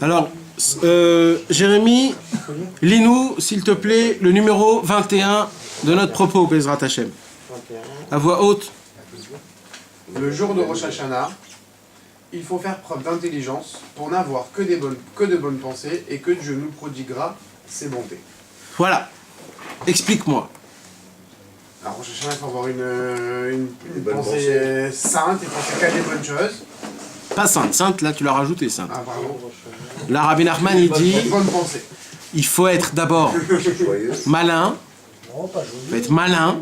Alors, Jérémy, lis-nous, s'il te plaît, le numéro 21 de notre propos, Bezrat Hashem. À voix haute. Le jour de Rosh Hashanah, il faut faire preuve d'intelligence pour n'avoir que de bonnes pensées et que Dieu nous prodiguera ses bontés. Voilà. Explique-moi. Alors, Rosh Hashanah, il faut avoir une pensée sainte et penser qu'à des bonnes choses. Pas sainte, sainte, là tu l'as rajouté, sainte. Ah, pardon. Là, Rabbi Nachman, il dit, Bonne pensée. il faut être d'abord malin, Non, pas il faut être malin,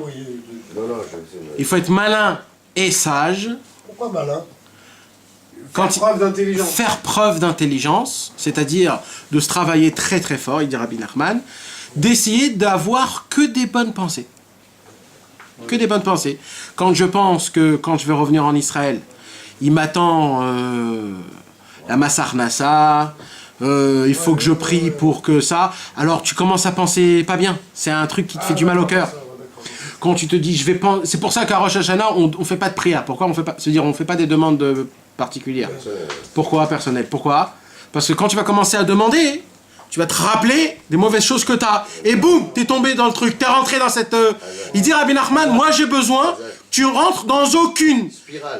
il faut être malin et sage. Pourquoi malin? Faire preuve d'intelligence, c'est-à-dire de se travailler très très fort, il dit Rabbi Nachman, d'essayer d'avoir que des bonnes pensées. Que des bonnes pensées. Quand je pense que quand je vais revenir en Israël, il m'attend la Massar Nassa, il faut que je prie pour que ça, alors tu commences à penser pas bien. C'est un truc qui te fait du mal au cœur. Quand tu te dis, je vais penser... C'est pour ça qu'à Rosh Hashanah, on ne fait pas de prière. Pourquoi on fait pas... C'est-à-dire, on ne fait pas des demandes particulières. Pourquoi personnelles? Pourquoi? Parce que quand tu vas commencer à demander, tu vas te rappeler des mauvaises choses que tu as. Et boum, tu es tombé dans le truc, tu es rentré dans cette... Il dit Rabbi Nachman, moi j'ai besoin, tu rentres dans aucune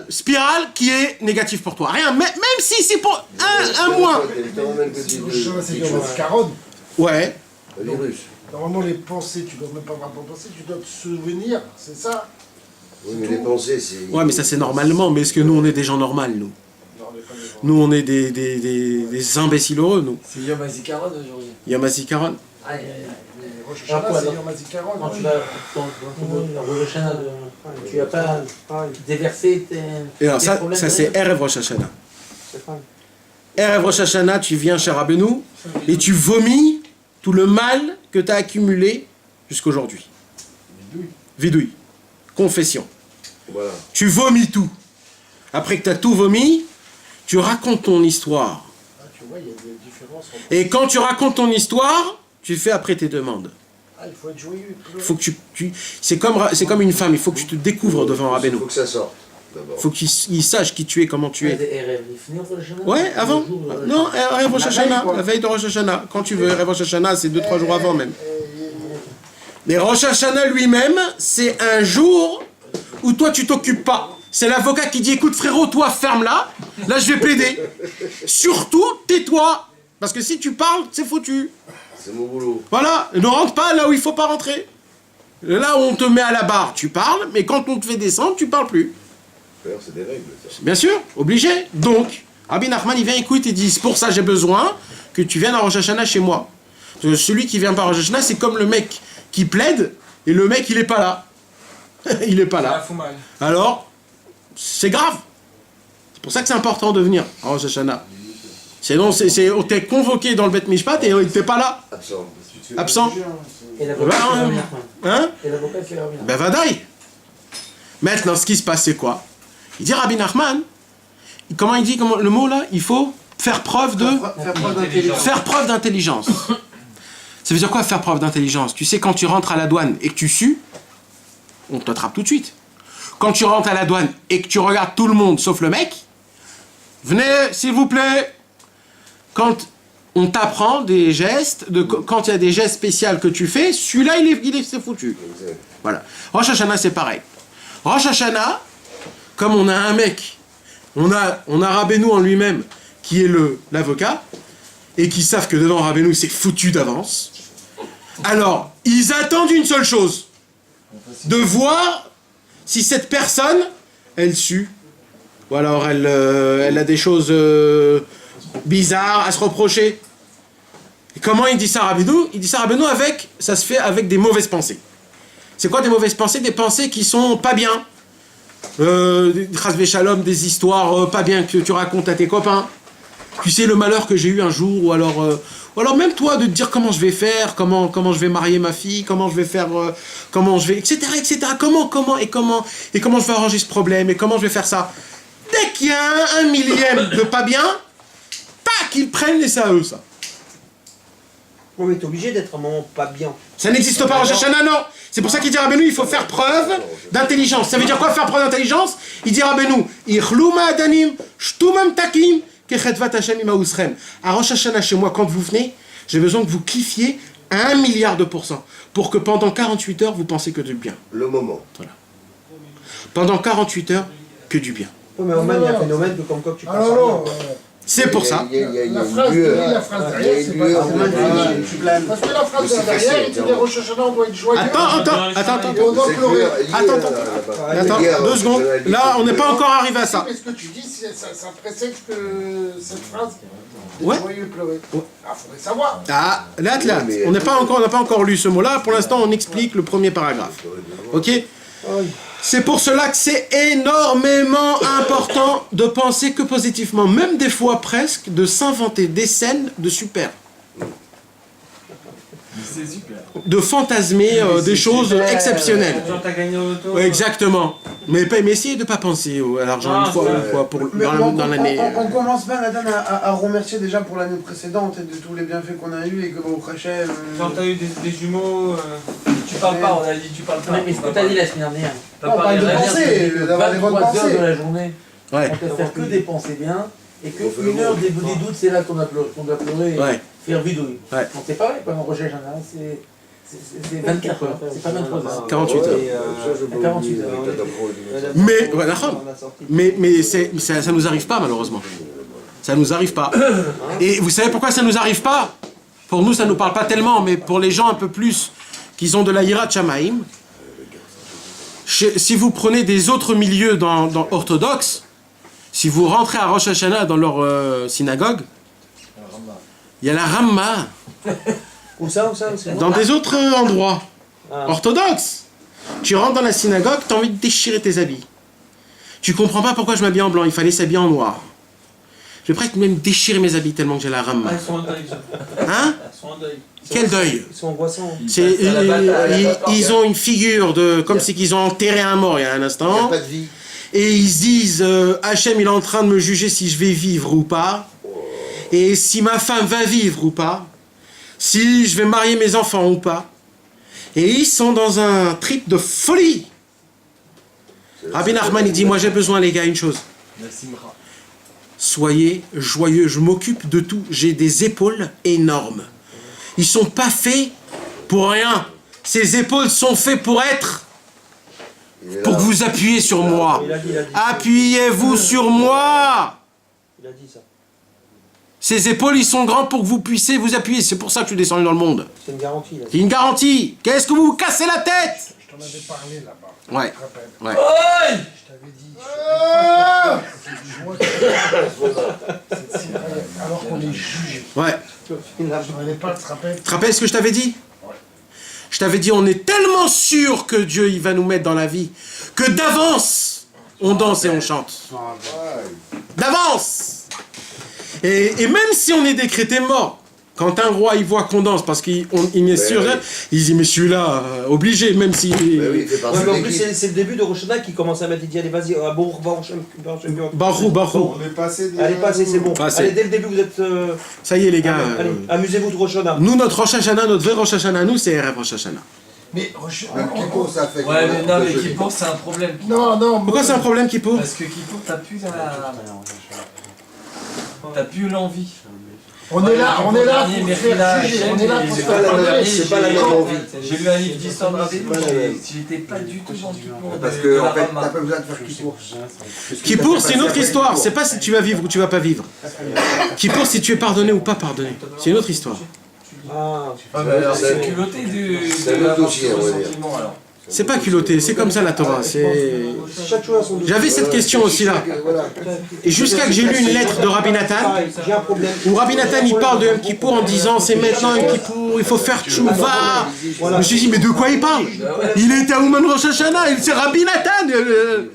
spirale qui est négative pour toi. Rien, même si c'est pour un mois. C'est comme un caron. Ouais. Normalement, les pensées, tu dois même pas avoir de pensées, tu dois te souvenir, c'est ça? Oui, mais les pensées, c'est... Ouais, mais ça c'est normalement. Mais est-ce que nous, on est des gens normaux, nous? Nous, on est des imbéciles heureux, nous. C'est Yom HaZikaron aujourd'hui. Yom HaZikaron. Rosh Hashanah, c'est Yom HaZikaron. Quand tu vas dans Rosh Hashanah, tu vas pas déverser tes... Et alors ça c'est Erev Rosh Hashanah. Erev Rosh Hashanah, tu viens chez Rabbeinu et tu vomis tout le mal que tu as accumulé jusqu'aujourd'hui. Vidouille. Confession. Voilà. Tu vomis tout. Après que tu as tout vomi, tu racontes ton histoire. Ah, tu vois, il y a des différences entre... Et quand tu racontes ton histoire, tu fais après tes demandes. Ah, il faut être joyeux. Il faut que c'est comme une femme, il faut que tu te découvres devant Rabbeinu. Il faut que ça sorte, d'abord. Il faut qu'il sache qui tu es, comment tu es. Ouais, avant. Non, Erev Rosh Hashanah, la veille de Rosh Hashanah. Quand tu veux, Erev Rosh Hashanah, c'est 2-3 jours avant même. Mais Rosh Hashanah lui-même, c'est un jour où toi tu t'occupes pas. C'est l'avocat qui dit, écoute frérot, toi ferme-la, là je vais plaider. Surtout, tais-toi. Parce que si tu parles, c'est foutu. C'est mon boulot. Voilà, ne rentre pas là où il faut pas rentrer. Là où on te met à la barre, tu parles, mais quand on te fait descendre, tu parles plus. D'ailleurs, c'est des règles, ça. Bien sûr, obligé. Donc, Rabbi Nachman, il vient écouter et dit, c'est pour ça j'ai besoin que tu viennes à Rosh Hashanah chez moi. Parce que celui qui vient pas à Rosh Hashanah, c'est comme le mec qui plaide, et le mec, il est pas là. Il est pas là. Alors, c'est grave. C'est pour ça que c'est important de venir à Rosh Hashanah. Sinon, t'es convoqué dans le Beth Mishpat et t'es pas là. Absent. Et l'avocat fait revenir. Hein? Et l'avocat fait revenir. Ben vadaï. Maintenant, ce qui se passe, c'est quoi? Il dit Rabbi Nachman, comment il dit le mot là? Il faut faire preuve d'intelligence. Ça veut dire quoi faire preuve d'intelligence? Tu sais, quand tu rentres à la douane et que tu sues, on t'attrape tout de suite. Quand tu rentres à la douane et que tu regardes tout le monde sauf le mec, venez s'il vous plaît. Quand on t'apprend des gestes, quand il y a des gestes spéciaux que tu fais, celui-là c'est foutu. Voilà. Rosh Hashanah c'est pareil. Rosh Hashanah, comme on a un mec, on a Rabbeinu en lui-même qui est l'avocat et qui savent que devant Rabbeinu c'est foutu d'avance. Alors ils attendent une seule chose, de voir si cette personne elle sue ou alors elle a des choses bizarres à se reprocher. Et comment il dit ça à Rabbeinu? Il dit ça à Rabbeinu ça se fait avec des mauvaises pensées. C'est quoi des mauvaises pensées? Des pensées qui sont pas bien. Chasvé Shalom, des histoires pas bien que tu racontes à tes copains. Tu sais le malheur que j'ai eu un jour, ou alors même toi de te dire comment je vais faire, comment je vais marier ma fille, comment je vais faire, comment je vais, etc. Comment je vais arranger ce problème et comment je vais faire ça. Dès qu'il y a un millième de pas bien, tac, ils prennent les ça à eux, ça. Oui, mais t'es obligé d'être un moment pas bien. Ça n'existe pas en Rosh Hashanah, non. C'est pour ça qu'il dit Rabbeinu, il faut faire preuve d'intelligence. Ça veut dire quoi faire preuve d'intelligence? Il dit Rabbeinu, Ichlou ma'adanim, shtu mamtakim, Kechetvat Hashem ima usrem. À Rosh Hashanah, chez moi, quand vous venez, j'ai besoin que vous kiffiez à 1 milliard de %. Pour que pendant 48 heures, vous pensez que du bien. Le moment. Pendant 48 heures, que du bien. Ouais, mais Oman, il y a un phénomène que comme quoi tu Ah passes non, à non. rien. C'est pour ça. La phrase derrière, c'est pas... Parce que la phrase derrière, il dit les Rosh Hashanah, on doit être joyeux. Attends. Et on doit pleurer. Attends, 2 secondes. Là, on n'est pas encore arrivé à ça. Mais ce que tu dis, ça précède que cette phrase. Ouais. Joyeux pleurer. Ah, faudrait savoir. Ah, là, on n'a pas encore lu ce mot-là. Pour l'instant, on explique le premier paragraphe. Ok? C'est pour cela que c'est énormément important de penser que positivement, même des fois presque, de s'inventer des scènes de super. C'est super. De fantasmer des choses exceptionnelles. Genre, t'as gagné au loto. Ouais, exactement. Mais essayez de ne pas penser à l'argent une fois pour, dans l'année. On commence bien, Nathan, à remercier déjà pour l'année précédente et de tous les bienfaits qu'on a eus et que au crochet. Genre, t'as eu des jumeaux. Tu parles pas, on a dit tu parles pas. Mais ce que t'as dit la semaine dernière. T'as On parlé parle de rien. penser, d'avoir des bonnes 23 heures pensées. de la journée. Ouais. On peut faire que des pensées bien. Et que On fait le 1 heure monde. des doutes, c'est là qu'on doit pleurer et Ouais. faire vidouille. Ouais. Donc c'est pareil, pendant Rosh Hashanah, c'est 24 heures, c'est pas 23 heures. 48 heures. À 48 heures. Mais, ouais, d'accord. Mais ça nous arrive pas, malheureusement. Ça nous arrive pas. Et vous savez pourquoi ça nous arrive pas? Pour nous, ça nous parle pas tellement, mais pour les gens un peu plus qui ont de la Yirat Shamaim, si vous prenez des autres milieux dans orthodoxes, si vous rentrez à Rosh Hashanah dans leur synagogue, il y a la Ramma Où ça dans des autres endroits Ah. orthodoxes. Tu rentres dans la synagogue, tu as envie de déchirer tes habits. Tu comprends pas pourquoi je m'habille en blanc, il fallait s'habiller en noir. Je vais presque même déchirer mes habits tellement que j'ai la Ramma. Ils sont en deuil. Hein? Ils sont en deuil. Quel deuil? Ils sont angoissants. C'est, à la bataille, ils ont une figure de comme si qu'ils ont enterré un mort il y a un instant. Pas de vie. Et ils se disent Hachem il est en train de me juger si je vais vivre ou pas. Et si ma femme va vivre ou pas. Si je vais marier mes enfants ou pas. Et ils sont dans un trip de folie. Rabbi Nachman il dit moi j'ai besoin les gars une chose. La Simra. Soyez joyeux, je m'occupe de tout. J'ai des épaules énormes. Ils sont pas faits pour rien. Ces épaules sont faites pour être. Pour que vous appuyez sur moi. Il a dit. Appuyez-vous sur moi. Il a dit ça. Ces épaules, ils sont grands pour que vous puissiez vous appuyer. C'est pour ça que je suis descendu dans le monde. C'est une garantie. Là. C'est une garantie. Qu'est-ce que vous vous cassez la tête? Je t'en avais parlé là-bas. Ouais. Je te rappelle. Ouais. Je t'avais dit. Je vois que cette simra, alors qu'on est jugé. Ouais. Je t'en avais pas, tu te rappelles? Tu te rappelles ce que je t'avais dit? Je t'avais dit, on est tellement sûr que Dieu, il va nous mettre dans la vie, que d'avance, on danse et on chante. D'avance. Et même si on est décrété mort, quand un roi, il voit qu'on danse, parce qu'il est sûr, oui. il dit, mais celui-là, obligé, même si... Mais oui, il fait partie Ouais, de mais en plus, l'équipe. c'est le début de Rosh Hashanah qui commence à mettre, il dit allez, vas-y, Barou. On est passé des. Allez, passez, c'est bon. Passez. Allez, dès le début, vous êtes. Ça y est, les gars. Allez, amusez-vous de Rosh Hashanah. Nous, notre Rosh Hashanah, notre vrai Rosh Hashanah, nous, c'est RF Rosh Hashanah. Mais Kippour, ça fait. Ouais, mais non, mais Kippour, c'est un problème. non, Pourquoi c'est un problème qui pour? Parce que Kippour, t'as plus la. T'as plus l'envie. on est là pour Dernier, se Mercila, faire juger, on est là pour se c'est faire pas la juger. même- c'est pas la même Quand- envie. J'ai lu un livre d'histoire de Rabbeinu, C'est pas la même. j'étais pas du tout dans Kippour. Parce de que, la en fait, Rama. t'as pas besoin de faire Kippour. Kippour, c'est une autre histoire. C'est pas si tu vas vivre ou tu vas pas vivre. Kippour, si tu es pardonné ou pas pardonné. C'est une autre histoire. Ah, Ah, mais alors, c'est culotté c'est de un autre dossier, on va dire. sentiment alors. C'est pas culotté, c'est comme ça la Torah. C'est... chaque chose a son J'avais cette question aussi là. Voilà. Et jusqu'à que j'ai lu une lettre de Rabbi Nathan, Pareil, j'ai un problème. où Rabbi Nathan il parle de Yom Kippour en disant c'est maintenant Yom Kippour, il faut faire tchouva. Je me suis dit mais de quoi il parle? Il était à Ouman Rosh Hashanah, c'est Rabbi Nathan.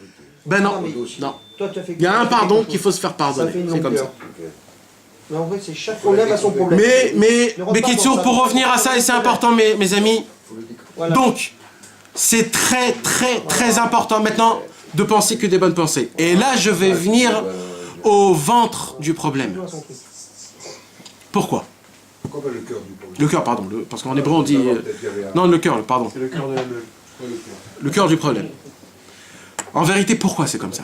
Ben non, non. Toi, tu as fait. Il y a un pardon qu'il faut se faire Ça pardonner. fait une C'est comme ça. longueur. Mais en vrai, c'est chaque problème a son problème. Mais Kitsour, pour revenir à ça, et c'est important mes amis, Voilà. donc c'est très très très important maintenant de penser que des bonnes pensées. Et là je vais venir au ventre du problème. Pourquoi? Pourquoi pas le cœur du problème? Le cœur, pardon, parce qu'en hébreu on dit... non, le cœur, pardon. C'est le cœur de la meule. Le cœur du problème. En vérité, pourquoi c'est comme ça?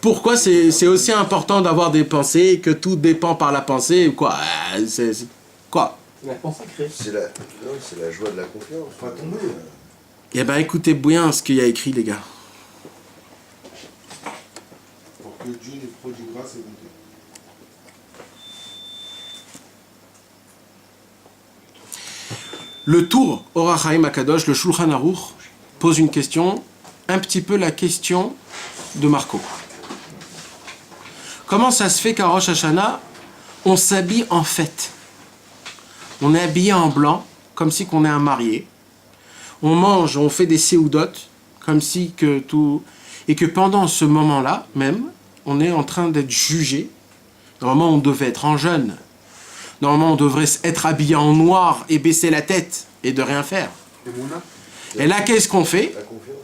pourquoi c'est aussi important d'avoir des pensées, que tout dépend par la pensée, ou quoi. Quoi? La pensée crée. C'est la joie de la confiance. Faut pas tomber. Eh ben écoutez bien ce qu'il y a écrit, les gars. Pour que Dieu nous produise grâce et bonté. Le Tour Orach Chaim Akadosh, le Shulchan Aruch, pose une question, un petit peu la question de Marco. Comment ça se fait qu'à Rosh Hashanah, on s'habille en fête? On est habillé en blanc, comme si qu'on est un marié. On mange, on fait des séoudotes, comme si que tout... Et que pendant ce moment-là, même, on est en train d'être jugé. Normalement, on devait être en jeûne. Normalement, on devrait être habillé en noir et baisser la tête et de rien faire. Et Mouna? Et là, qu'est-ce qu'on fait? La confiance.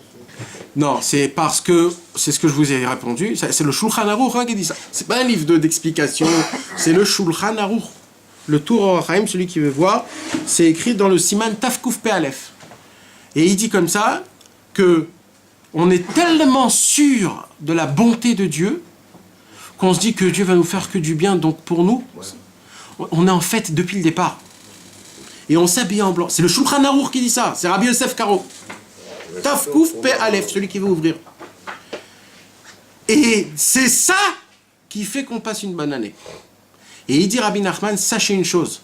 Non, c'est parce que, c'est ce que je vous ai répondu, c'est le Shulchan Aruch qui dit ça. C'est pas un livre d'explication, c'est le Shulchan Aruch. Le Tour Orach Chaim, celui qui veut voir, c'est écrit dans le Siman Tafkouf Pe Aleph. Et il dit comme ça que on est tellement sûr de la bonté de Dieu qu'on se dit que Dieu va nous faire que du bien. Donc pour nous, on est en fête depuis le départ. Et on s'habille en blanc. C'est le Shulchan Aruch qui dit ça. C'est Rabbi Yosef Karo. Tafkouf Pe Aleph, celui qui veut ouvrir. Et c'est ça qui fait qu'on passe une bonne année. Et il dit Rabbi Nachman, sachez une chose.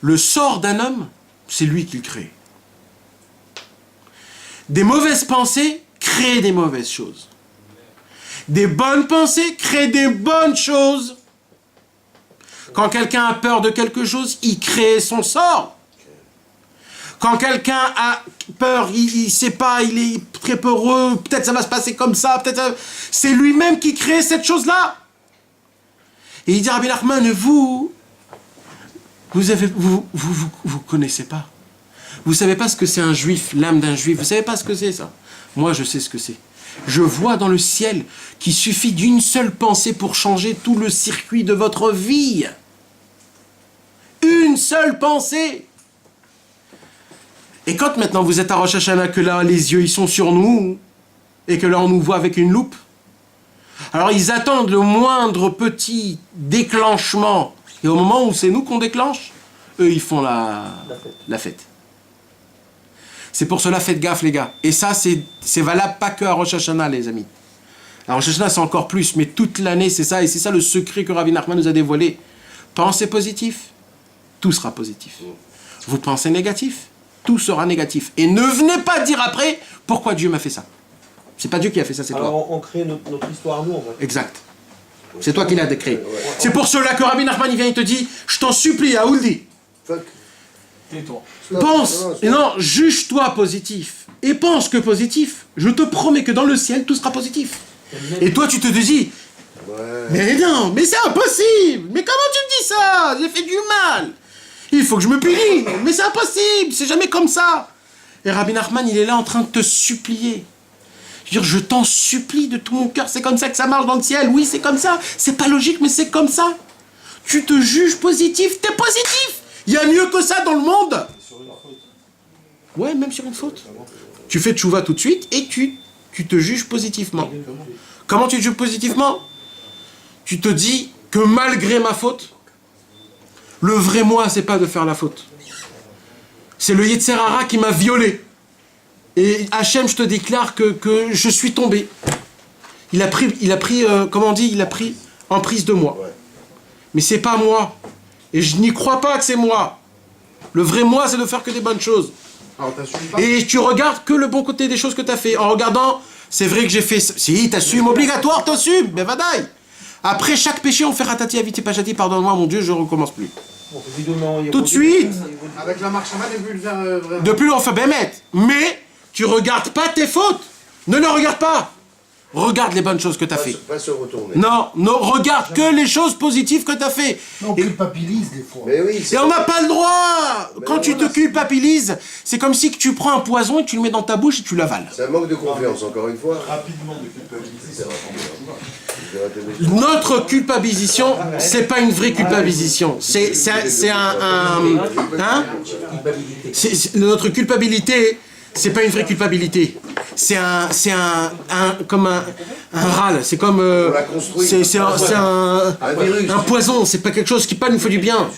Le sort d'un homme, c'est lui qui le crée. Des mauvaises pensées créent des mauvaises choses. Des bonnes pensées créent des bonnes choses. Quand quelqu'un a peur de quelque chose, il crée son sort. Quand quelqu'un a peur, il ne sait pas, il est très peureux, peut-être ça va se passer comme ça, peut-être c'est lui-même qui crée cette chose-là. Et il dit Rabbi Nachman, vous connaissez pas. Vous savez pas ce que c'est un juif, l'âme d'un juif. Vous savez pas ce que c'est ça. Moi, je sais ce que c'est. Je vois dans le ciel qu'il suffit d'une seule pensée pour changer tout le circuit de votre vie. Une seule pensée. Et quand maintenant vous êtes à Rosh Hashanah, que là les yeux ils sont sur nous, et que là on nous voit avec une loupe, alors ils attendent le moindre petit déclenchement. Et au moment où c'est nous qu'on déclenche, eux ils font la fête. C'est pour cela, faites gaffe les gars. Et ça c'est valable pas que à Rosh Hashanah les amis. À Rosh Hashanah c'est encore plus, mais toute l'année c'est ça. Et c'est ça le secret que Rabbi Nachman nous a dévoilé. Pensez positif, tout sera positif. Vous pensez négatif, tout sera négatif. Et ne venez pas dire après pourquoi Dieu m'a fait ça. C'est pas Dieu qui a fait ça, c'est toi. Alors on crée notre histoire nous en fait. Exact. C'est toi qui l'as créé. C'est pour cela que Rabbi Nachman il vient et te dit, je t'en supplie, Aouldi, Fuck. Tais-toi. pense, et non, juge-toi positif. Et pense que positif. Je te promets que dans le ciel, tout sera positif. Et toi, tu te dis, Ouais. mais non, mais c'est impossible. Mais comment tu me dis ça? J'ai fait du mal. Il faut que je me punis. Mais c'est impossible. C'est jamais comme ça. Et Rabbi Nachman, il est là en train de te supplier. Je veux dire, je t'en supplie de tout mon cœur. C'est comme ça que ça marche dans le ciel. Oui, c'est comme ça. C'est pas logique, mais c'est comme ça. Tu te juges positif. T'es positif. Il y a mieux que ça dans le monde. Ouais, même sur une faute. Tu fais tchouva tout de suite et tu te juges positivement. Comment tu te juges positivement? Tu te dis que malgré ma faute, le vrai moi, c'est pas de faire la faute. C'est le Yetzer Hara qui m'a violé. Et Hachem, je te déclare que je suis tombé. Il a pris, comment on dit, il a pris en prise de moi. Mais c'est pas moi. Et je n'y crois pas que c'est moi. Le vrai moi, c'est de faire que des bonnes choses. Alors t'assumes pas? Et tu regardes que le bon côté des choses que tu as fait. En regardant, c'est vrai que j'ai fait... Si, t'assumes, obligatoire, t'assumes, mais vadaï. Après chaque péché, on fait ratati aviti pachati, pardonne-moi mon Dieu, je recommence plus. Bon, évidemment, il y a Tout de pas suite. Avec la marche en bas, t'as vu le faire vraiment? Depuis on fait bémet. Mais tu regardes pas tes fautes. Ne le regarde pas. Regarde les bonnes choses que tu as fait. Pas se retourner. Non, regarde que les choses positives que tu as fait. Non, on culpabilise des fois. Mais oui, Et on n'a pas le droit. Quand tu te culpabilises, c'est comme si que tu prends un poison et tu le mets dans ta bouche et tu l'avales. c'est un manque de confiance, encore une fois. Rapidement de culpabiliser, c'est Notre culpabilisation, c'est pas une vraie culpabilisation. C'est notre culpabilité, c'est pas une vraie culpabilité. comme un râle. C'est comme, On l'a construit. c'est un virus. poison. C'est pas quelque chose qui pas nous fait du bien.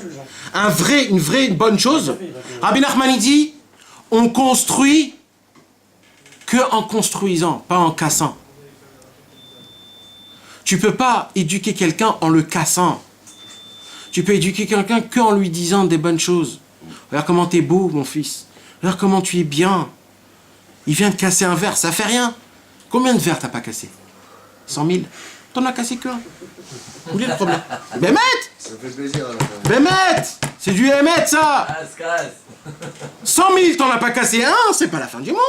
Une bonne chose. Rabbi Nachman il dit, on construit que en construisant, pas en cassant. Tu peux pas éduquer quelqu'un en le cassant. Tu peux éduquer quelqu'un qu'en lui disant des bonnes choses. Regarde comment t'es beau, mon fils. Regarde comment tu es bien. Il vient de casser un verre, ça fait rien. Combien de verres t'as pas cassé? 100 000. T'en as cassé qu'un. Où est le problème? Bémet! Ça fait plaisir à la fin. Bémet! C'est du Hémet, ça! Casse. 100 000, t'en as pas cassé un, c'est pas la fin du monde.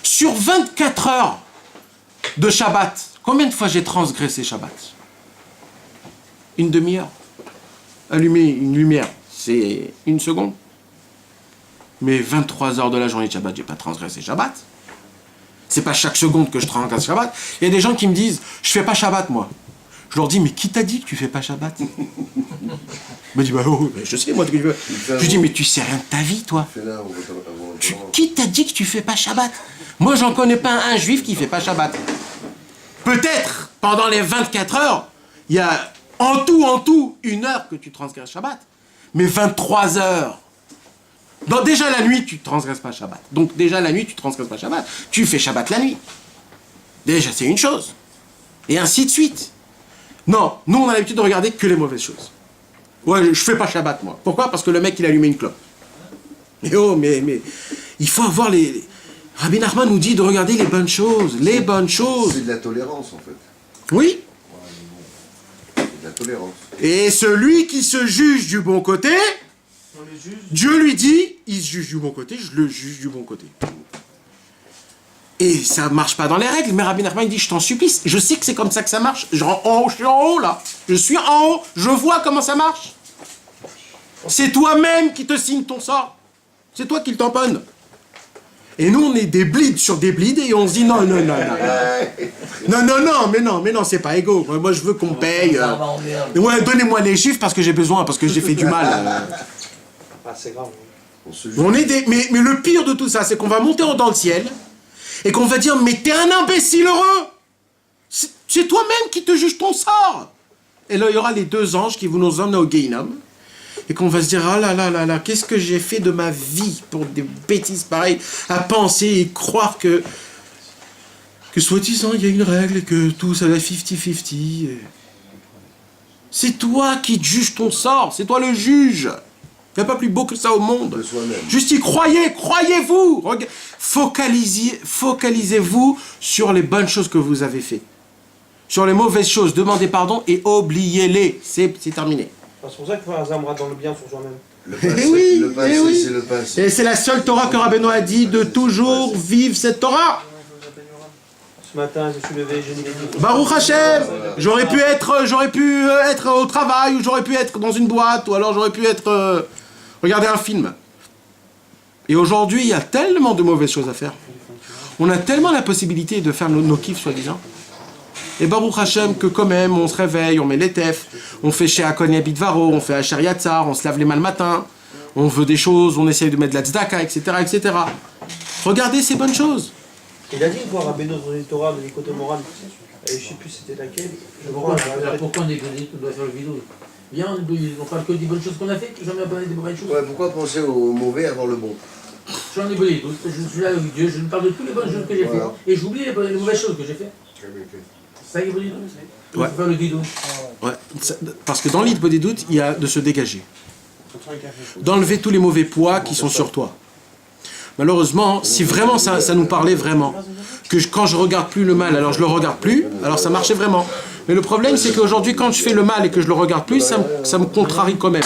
Sur 24 heures de Shabbat, combien de fois j'ai transgressé Shabbat? Une demi-heure. Allumer une lumière, c'est une seconde. Mais 23 heures de la journée de Shabbat, j'ai pas transgressé Shabbat. C'est pas chaque seconde que je transgresse Shabbat. Il y a des gens qui me disent, je fais pas Shabbat, moi. Je leur dis, mais qui t'a dit que tu fais pas Shabbat? Il me dit, bah oh, je sais, moi, ce que je veux. Je dis, mais tu sais rien de ta vie, toi. Fais-la avant. Qui t'a dit que tu fais pas Shabbat? Moi, j'en connais pas un juif qui fait pas Shabbat. Peut-être, pendant les 24 heures, il y a en tout, 1 heure que tu transgresses Shabbat. Mais 23 heures. Donc déjà la nuit, tu ne transgresses pas Shabbat. Donc déjà la nuit, tu ne transgresses pas Shabbat. Tu fais Shabbat la nuit. Déjà, c'est une chose. Et ainsi de suite. Non, nous, on a l'habitude de regarder que les mauvaises choses. Ouais, je fais pas Shabbat, moi. Pourquoi? Parce que le mec, il a allumé une clope. Mais oh, mais il faut avoir les... Rabbi Nachman nous dit de regarder les bonnes choses. Les bonnes choses. C'est de la tolérance, en fait. Oui. C'est de la tolérance. Et celui qui se juge du bon côté, Dieu lui dit, il se juge du bon côté, je le juge du bon côté. Et ça marche pas dans les règles, mais Rabbi Nachman dit, je t'en supplie, je sais que c'est comme ça que ça marche. Je suis en haut là, je suis en haut, je vois comment ça marche. C'est toi-même qui te signe ton sort. C'est toi qui le tamponne. Et nous, on est des blides sur des blides et on se dit non, mais non, c'est pas égaux. Moi, je veux qu'on paye. Ouais, donnez-moi les chiffres parce que j'ai besoin, parce que j'ai fait du mal. Ah, c'est grave. On est des... mais le pire de tout ça, c'est qu'on va monter dans le ciel et qu'on va dire, mais t'es un imbécile heureux. C'est toi-même qui te juge ton sort. Et là, il y aura les 2 anges qui vont nous emmener au Gehinnom. Et qu'on va se dire, ah là, qu'est-ce que j'ai fait de ma vie pour des bêtises pareilles, à penser et croire que soi-disant, il y a une règle et que tout ça va 50-50. C'est toi qui juges ton sort, c'est toi le juge. Il n'y a pas plus beau que ça au monde. De soi-même. Juste y croyez-vous. Focalisez-vous sur les bonnes choses que vous avez faites. Sur les mauvaises choses, demandez pardon et oubliez-les. C'est terminé. C'est pour ça qu'il faut un zamra dans le bien sur soi-même. Le passé, oui, le passé, oui. c'est le passé. Et c'est la seule Torah que Rabbeinu a dit de toujours vivre cette Torah. Ce matin, je suis levé, j'ai dit. Baruch Hashem, j'aurais pu être au travail, ou j'aurais pu être dans une boîte, ou alors j'aurais pu être regarder un film. Et aujourd'hui, il y a tellement de mauvaises choses à faire. On a tellement la possibilité de faire nos kiffs, soi-disant. Et Baruch Hashem, que quand même, on se réveille, on met les tefs, on fait chez Akon Bitvaro, on fait Asher Yatzar, on se lave les mains le matin, on veut des choses, on essaye de mettre de la tzedaka, etc., etc. Regardez ces bonnes choses. Il a dit une fois Rabbeinu dans une Torah de l'écoute morale, je ne sais plus c'était laquelle. Pourquoi on est connu qu'on doit faire le vidéo? Bien, on parle que des bonnes choses qu'on a faites, jamais parlé des mauvaises choses. Ouais, pourquoi penser au mauvais avant le bon? Je suis en ébolé, je suis là avec Dieu, je me parle de toutes les bonnes choses que j'ai Voilà. faites, et j'oublie les mauvaises choses que j'ai faites. Ça y est, ébolé, il Ouais. faut faire le vidéo. Ouais, parce que dans l'idée des doutes, il y a de se dégager. D'enlever tous les mauvais poids qui sont sur toi. Malheureusement, si vraiment ça nous parlait vraiment, que quand je regarde plus le mal, alors je le regarde plus, alors ça marchait vraiment. Mais le problème, c'est qu'aujourd'hui, quand je fais le mal et que je le regarde plus, ça me contrarie quand même.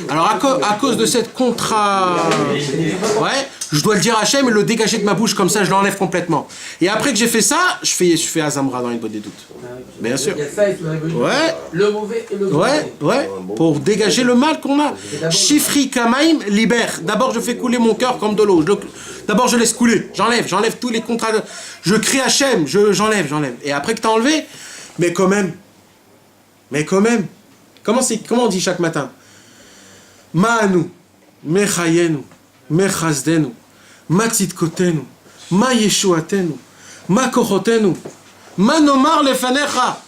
Alors à cause de cette ouais, je dois le dire à Hachem et le dégager de ma bouche comme ça, je l'enlève complètement. Et après que j'ai fait ça, je fais Azamra dans une boîte des doutes. Bien sûr. Il y a ça et tout, Ouais. le mauvais et le bon. Ouais, pour dégager le mal qu'on a. Shifri Kamaim libère. D'abord, je fais couler mon cœur comme de l'eau. D'abord, je laisse couler. J'enlève tous les contrats. Je crie Hachem, j'enlève. Et après que t'as enlevé, mais quand même. Comment on dit chaque matin? Ma'anu, Mechayenu, Mechazdenu, Ma tzidkotenu, ma yeshuatenu, ma kochotenu, ma nomar lefanecha.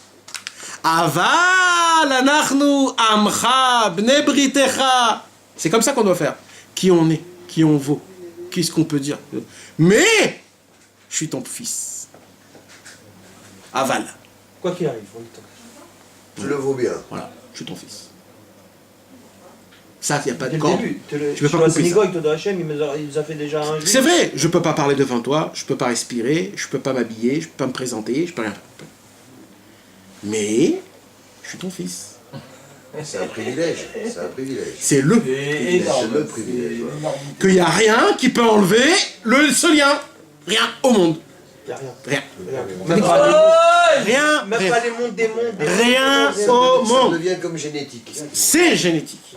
Aval anachnu amcha bnei britecha. C'est comme ça qu'on doit faire. Qui on est, qui on vaut, qu'est-ce qu'on peut dire. Mais, je suis ton fils. Aval. Quoi qu'il arrive, on le tente. Tu le vaux bien. Voilà, je suis ton fils. Ça, il n'y a pas de Dès le corps. début, Je peux pas sur la couper ça. synagogue, Toda Hachem, il nous a fait déjà un juif. C'est vrai, je peux pas parler devant toi, je peux pas respirer, je peux pas m'habiller, je peux pas me présenter, je peux rien faire. Mais, je suis ton fils. C'est un privilège. C'est un privilège. C'est le. Et C'est le privilège. ouais. Qu'il n'y a rien qui peut enlever ce lien. Rien au monde. Il n'y a rien. Rien. Même pas Rien. même Rien. pas les mondes des mondes. des Rien mondes, des au Ça monde. devient comme génétique. C'est génétique.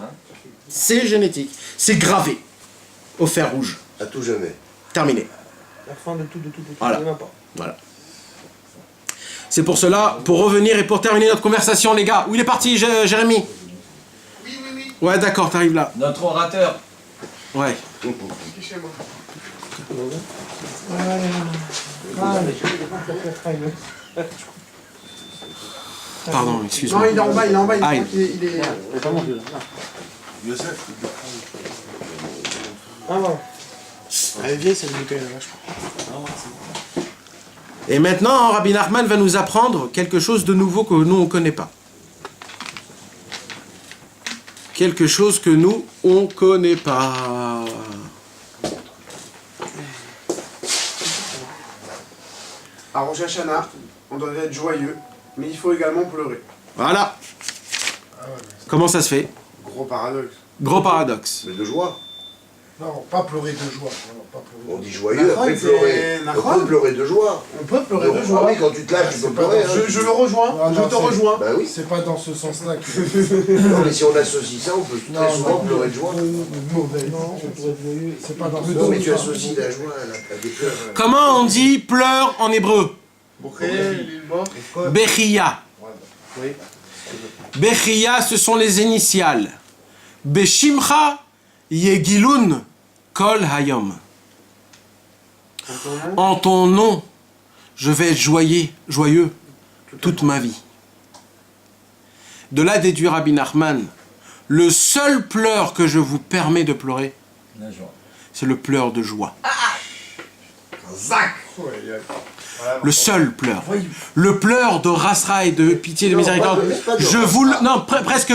C'est génétique. C'est gravé. Au fer rouge. À tout jamais. Terminé. La fin de tout. Voilà. Même pas. Voilà. C'est pour cela, pour revenir et pour terminer notre conversation, les gars. Où il est parti, Jérémy? Oui. Ouais, d'accord, t'arrives là. notre orateur. Ouais. Qui chez moi. Pardon, Non, excuse-moi. il est en bas, il est en bas, Ah, il est... Ah ouais. Elle est vieille, celle de Michael, là, je crois. Et maintenant, Rabbi Nachman va nous apprendre quelque chose de nouveau que nous, on ne connaît pas. Quelque chose que nous, on ne connaît pas. À Rosh Hashanah, on doit être joyeux, mais il faut également pleurer. Voilà. Comment ça se fait? Gros paradoxe. Gros paradoxe. Mais de joie. Non, pas pleurer de joie. Non, pas pleurer. On dit joyeux, après c'est pleurer. On Nachman. peut pleurer de joie. On peut pleurer de Ah joie. oui, quand tu te lâches, tu peux c'est pas pleurer. dans- hein. Je le rejoins, Ah, je non, te c'est- rejoins. Bah oui. C'est pas dans ce sens-là que... Non, mais si on associe ça, on peut très souvent pleurer de joie. Mauvais. C'est pas dans ce sens. Non, mais tu associes la joie à des pleurs. Comment on dit pleure en hébreu? Bechia. Oui. Bechia, ce sont les initiales. Beshimcha Yegilun Kol Hayom. En ton nom, je vais être joyeux toute ma vie. De là déduit Rabbi Nachman, le seul pleur que je vous permets de pleurer, La joie. c'est le pleur de joie. Zac. Le seul pleur. Le pleur de rasra et de pitié et de miséricorde. pas de Je vous le... Non, presque...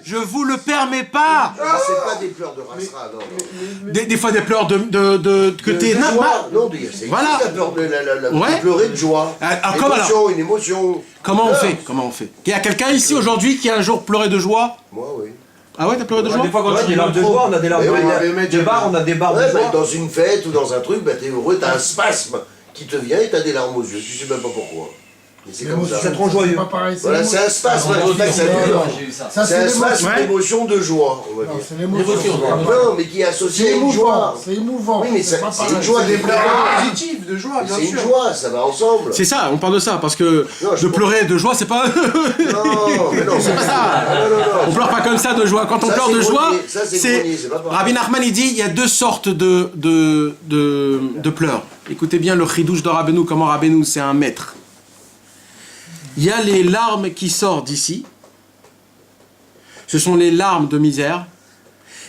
Je vous le permets pas. C'est pas des pleurs de rasra, non. non. Des fois des pleurs que t'es... De joie. Non, c'est Voilà. la peur de Ouais. pleurer de joie. Alors, comme alors Une émotion. Comment on fait? Comment on fait? Il y a quelqu'un ici aujourd'hui qui a un jour pleuré de joie? Moi, oui. Ah ouais, t'as pleuré de joie? Des fois, quand Ouais, on a des larmes de joie, on a des larmes Mais oui, de bar, on a des barres de Ouais, bah, joie. dans une fête ou dans un truc, bah, t'es heureux, t'as un spasme qui te vient et t'as des larmes aux yeux. Tu sais même pas pourquoi. Mais c'est comme ça. Ça te rend joyeux. C'est pas pareil, c'est Voilà, c'est un spasme. Non, qui fait que ça non, dure. non, j'ai eu ça. Ça, C'est c'est un l'émotion. spasme Ouais. d'émotion de joie, on va Non, dire. c'est l'émotion. Non, mais qui est associé C'est à une joie. émouvant. C'est émouvant. Oui, mais c'est ça- pas c'est pareil. une joie Des des pleurs pleurs. positives, de joie, bien C'est une sûr. joie, ça va ensemble. C'est ça, on parle de ça, parce que Non, je de pleurer de joie, c'est pas... Non, mais non, C'est pas ça. Non, non, On non. pleure pas comme ça de joie. Quand on Ça, pleure c'est de joie, grenier. Ça, c'est grenier, c'est pas pareil. Rabbi Nachman, il dit, il y a deux sortes de pleurs. Écoutez bien le chidouche de Rabbeinu, comment Rabbeinu, c'est un maître. Il y a les larmes qui sortent d'ici. Ce sont les larmes de misère.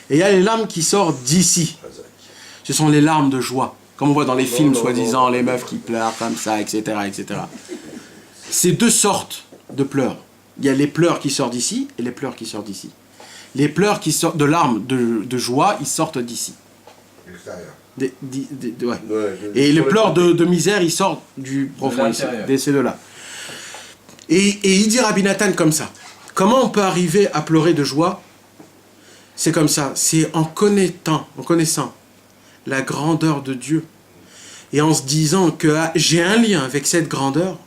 Et il y a les larmes qui sortent d'ici. Ce sont les larmes de joie. Comme on voit dans les films, non, soi-disant, non. les meufs qui pleurent comme ça, etc., etc. C'est deux sortes de pleurs. Il y a les pleurs qui sortent d'ici et les pleurs qui sortent d'ici. Les pleurs qui sortent de larmes de joie, ils sortent d'ici. Ouais. Ouais, Et les pleurs de misère, ils sortent du profond ici, l'intérieur. de ces deux-là. Et il dit Rabbi Nathan comme ça. Comment on peut arriver à pleurer de joie? C'est comme ça. C'est en connaissant la grandeur de Dieu et en se disant que j'ai un lien avec cette grandeur.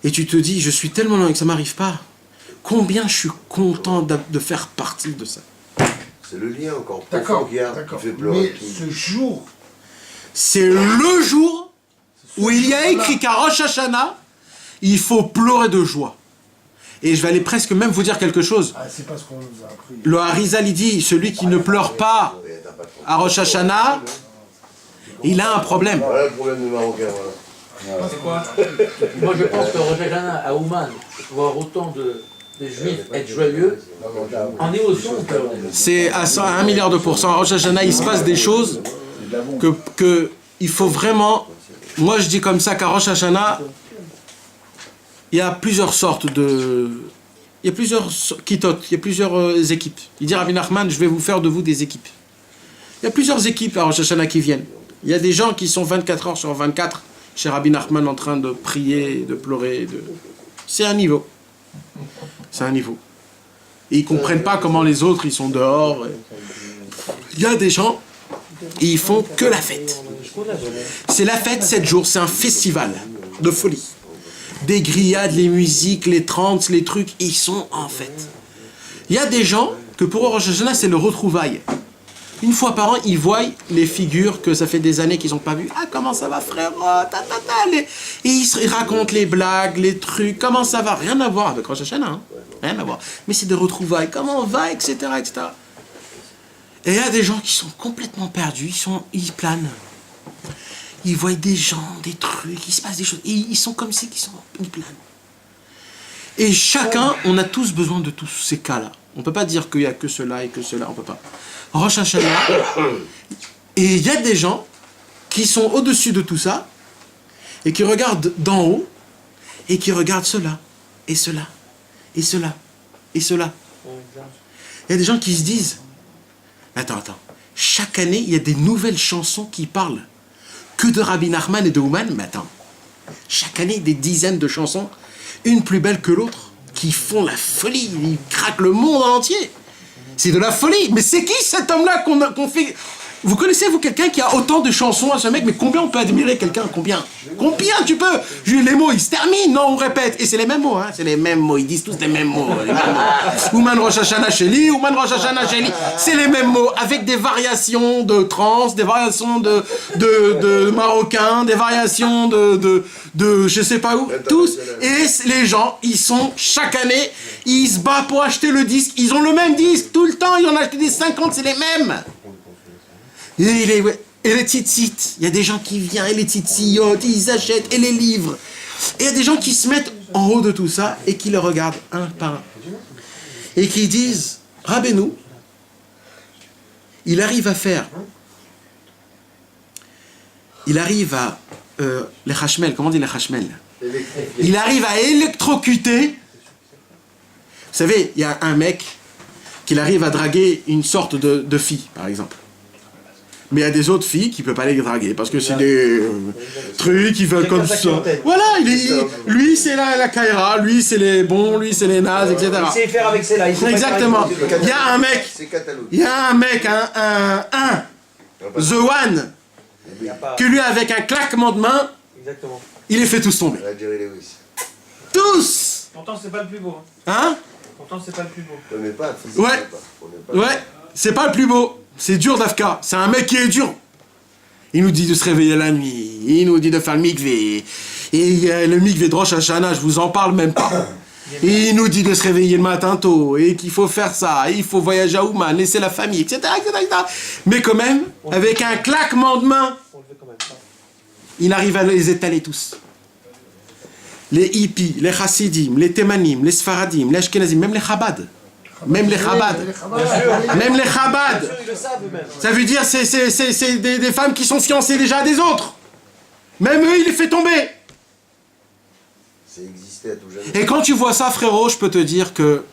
Et tu te dis, je suis tellement loin que ça ne m'arrive pas. Combien je suis content de faire partie de ça. C'est le lien encore profond D'accord, qu'il y a d'accord. qui fait pleurer. Mais qui- ce jour, C'est le jour où il y a écrit qu'à Rosh Hashanah, il faut pleurer de joie. Et je vais aller presque même vous dire quelque chose. Ah, c'est pas ce qu'on nous a appris. Le Harizal, il dit, celui qui ne pleure pas à Rosh Hashanah, il a un problème. Voilà le problème des Marocains, voilà. C'est quoi? Moi je pense que Rosh Hashanah à Ouman, voir autant de juifs être joyeux, en émotion on peut. C'est à 1 milliard de pourcents. À Rosh Hashanah, il se passe des choses que il faut vraiment... Moi, je dis comme ça qu'à Rosh Hashanah, il y a plusieurs sortes de... Il y a plusieurs kitot, il y a plusieurs équipes. Il dit Rabbi Nachman, je vais vous faire de vous des équipes. Il y a plusieurs équipes à Rosh Hashanah qui viennent. Il y a des gens qui sont 24 heures sur 24 chez Rabbi Nachman en train de prier, de pleurer. C'est un niveau. C'est un niveau. Et ils ne comprennent pas comment les autres, ils sont dehors. Il y a des gens, ils font que la fête. C'est la fête 7 jours, c'est un festival de folie. Des grillades, les musiques, les trans, les trucs, ils sont en fête. Il y a des gens que pour eux, Rosh Hashanah, c'est le retrouvaille. Une fois par an, ils voient les figures que ça fait des années qu'ils n'ont pas vues. Ah, comment ça va, frère? Et ils racontent les blagues, les trucs. Comment ça va? Rien à voir avec Rosh Hashanah. Hein. Rien à voir. Mais c'est des retrouvailles. Comment on va, etc., etc. Et il y a des gens qui sont complètement perdus. Ils planent. Ils voient des gens, des trucs. Il se passe des choses. Et ils sont comme si ils planent. Et chacun, on a tous besoin de tous ces cas-là. On ne peut pas dire qu'il n'y a que cela et que cela. On ne peut pas. Rosh Hashanah, et il y a des gens qui sont au-dessus de tout ça et qui regardent d'en haut et qui regardent cela et cela et cela et cela. Il y a des gens qui se disent attends, chaque année il y a des nouvelles chansons qui parlent que de Rabbi Nachman et de Ouman, mais attends, chaque année des dizaines de chansons, une plus belle que l'autre, qui font la folie, ils craquent le monde en entier. C'est de la folie. Mais c'est qui cet homme-là qu'on fait... Vous connaissez, vous, quelqu'un qui a autant de chansons à ce mec? Mais combien on peut admirer quelqu'un? Combien tu peux? Les mots, ils se terminent. Non, on répète. Et c'est les mêmes mots, hein. C'est les mêmes mots. Ils disent tous les mêmes mots. Ouman Rosh Hashanah Sheli, Ouman Rosh Hashanah Sheli. C'est les mêmes mots, avec des variations de trans, des variations de marocains, des variations de je sais pas où. Tous. Et les gens, ils sont, chaque année, ils se battent pour acheter le disque. Ils ont le même disque tout le temps. Ils en ont acheté des 50, c'est les mêmes. Et les tzitzit, il y a des gens qui viennent, et les tzitziot, ils achètent, et les livres. Et il y a des gens qui se mettent en haut de tout ça, et qui le regardent un par un. Et qui disent, Rabbeinu, il arrive à les hashmel, comment on dit les hashmel? Il arrive à électrocuter. Vous savez, il y a un mec qui arrive à draguer une sorte de fille, par exemple. Mais il y a des autres filles qui ne peuvent pas les draguer parce que c'est des trucs qui veulent comme ça. Voilà, lui c'est la Kaira, lui c'est les bons, lui c'est les nazes, etc. Il sait faire avec celle-là. Exactement. Il y a un mec, The One, que lui avec un claquement de main, il les fait tous tomber. Tous. Pourtant c'est pas le plus beau. Hein? Pourtant c'est pas le plus beau. Ouais, c'est pas le plus beau. C'est dur d'Afka, c'est un mec qui est dur. Il nous dit de se réveiller la nuit, il nous dit de faire le mikvé. Et le mikvé de Rosh Hashanah, je vous en parle même pas. Et il nous dit de se réveiller le matin tôt, et qu'il faut faire ça, et il faut voyager à Ouman, laisser la famille, etc., etc. Mais quand même, avec un claquement de main, il arrive à les étaler tous. Les hippies, les chassidim, les thémanim, les sfaradim, les ashkenazim, même les chabad. Même les Chabad. Même les Chabad. Ça veut dire c'est des femmes qui sont fiancées déjà à des autres. Même eux, il les fait tomber. Et quand tu vois ça, frérot, je peux te dire que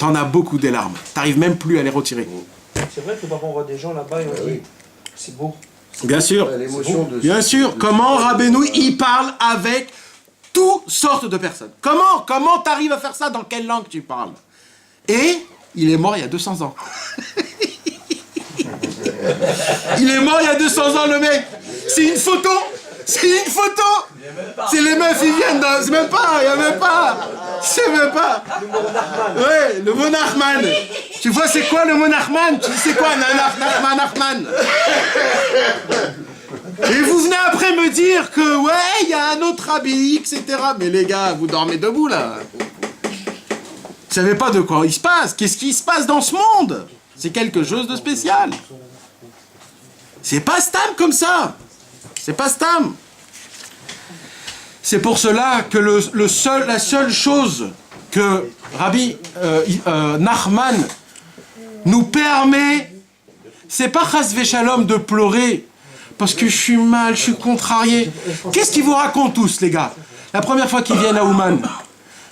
t'en as beaucoup des larmes. T'arrives même plus à les retirer. C'est vrai que parfois on voit des gens là-bas et on dit c'est beau. Bien sûr. Bien sûr. Comment Rabbeinu, il parle avec toutes sortes de personnes. Comment t'arrives à faire ça? Dans quelle langue tu parles? Et il est mort il y a 200 ans. Il est mort il y a 200 ans, le mec. C'est une photo. C'est les meufs, ils viennent dans... C'est même pas. Ouais, le mot Nachman. Tu vois c'est quoi le mot Nachman? Tu sais quoi, Nachman? Et vous venez après me dire que ouais, il y a un autre rabbi, etc. Mais les gars, vous dormez debout là. Vous savez pas de quoi il se passe. Qu'est-ce qui se passe dans ce monde? C'est quelque chose de spécial. C'est pas Stam comme ça. C'est pas Stam. C'est pour cela que la seule chose que Rabbi Nachman nous permet, c'est pas chas v'shalom de pleurer parce que je suis mal, je suis contrarié. Qu'est-ce qu'ils vous racontent tous, les gars? La première fois qu'ils viennent à Ouman,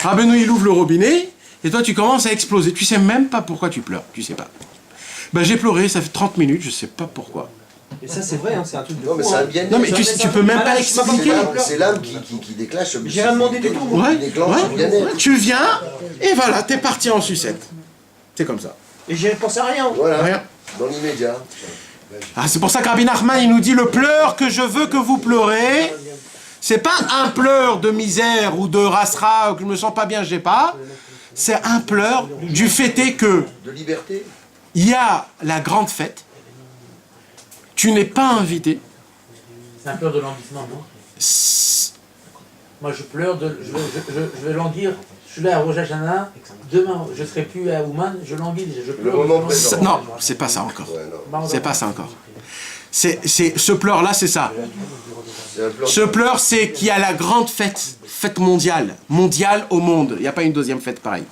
Rabbeinu il ouvre le robinet et toi tu commences à exploser. Tu sais même pas pourquoi tu pleures, tu sais pas. Ben j'ai pleuré, ça fait 30 minutes, je sais pas pourquoi. Et ça, c'est vrai, hein, c'est un truc de Non, mais fou, c'est hein. un bien. Non mais tu peux même pas expliquer. C'est l'âme qui déclenche. J'ai rien demandé du tout, moi. Ouais, Qui déclenche le ouais. bien-être. Tu viens et voilà, t'es parti en sucette. C'est comme ça. Et j'ai pensé à rien. Voilà, Rien. dans l'immédiat. Ah, c'est pour ça que Rabbi Nachman, il nous dit, le pleur que je veux que vous pleurez, c'est pas un pleur de misère ou de rasra, ou que je me sens pas bien, j'ai pas. C'est un pleur du fait est que De liberté. il y a la grande fête, tu n'es pas invité. C'est un pleur de languissement, non? Moi, je pleure, je vais languir. Je suis là à Rosh Hashanah, demain, je serai plus à Ouman, je languis, je pleure. Le moment présent. Non, c'est pas ça encore. Ouais, non. C'est pas ça encore. Ce pleur-là, c'est ça. C'est un plan. Ce pleur, c'est qu'il y a la grande fête mondiale au monde. Il n'y a pas une deuxième fête pareille.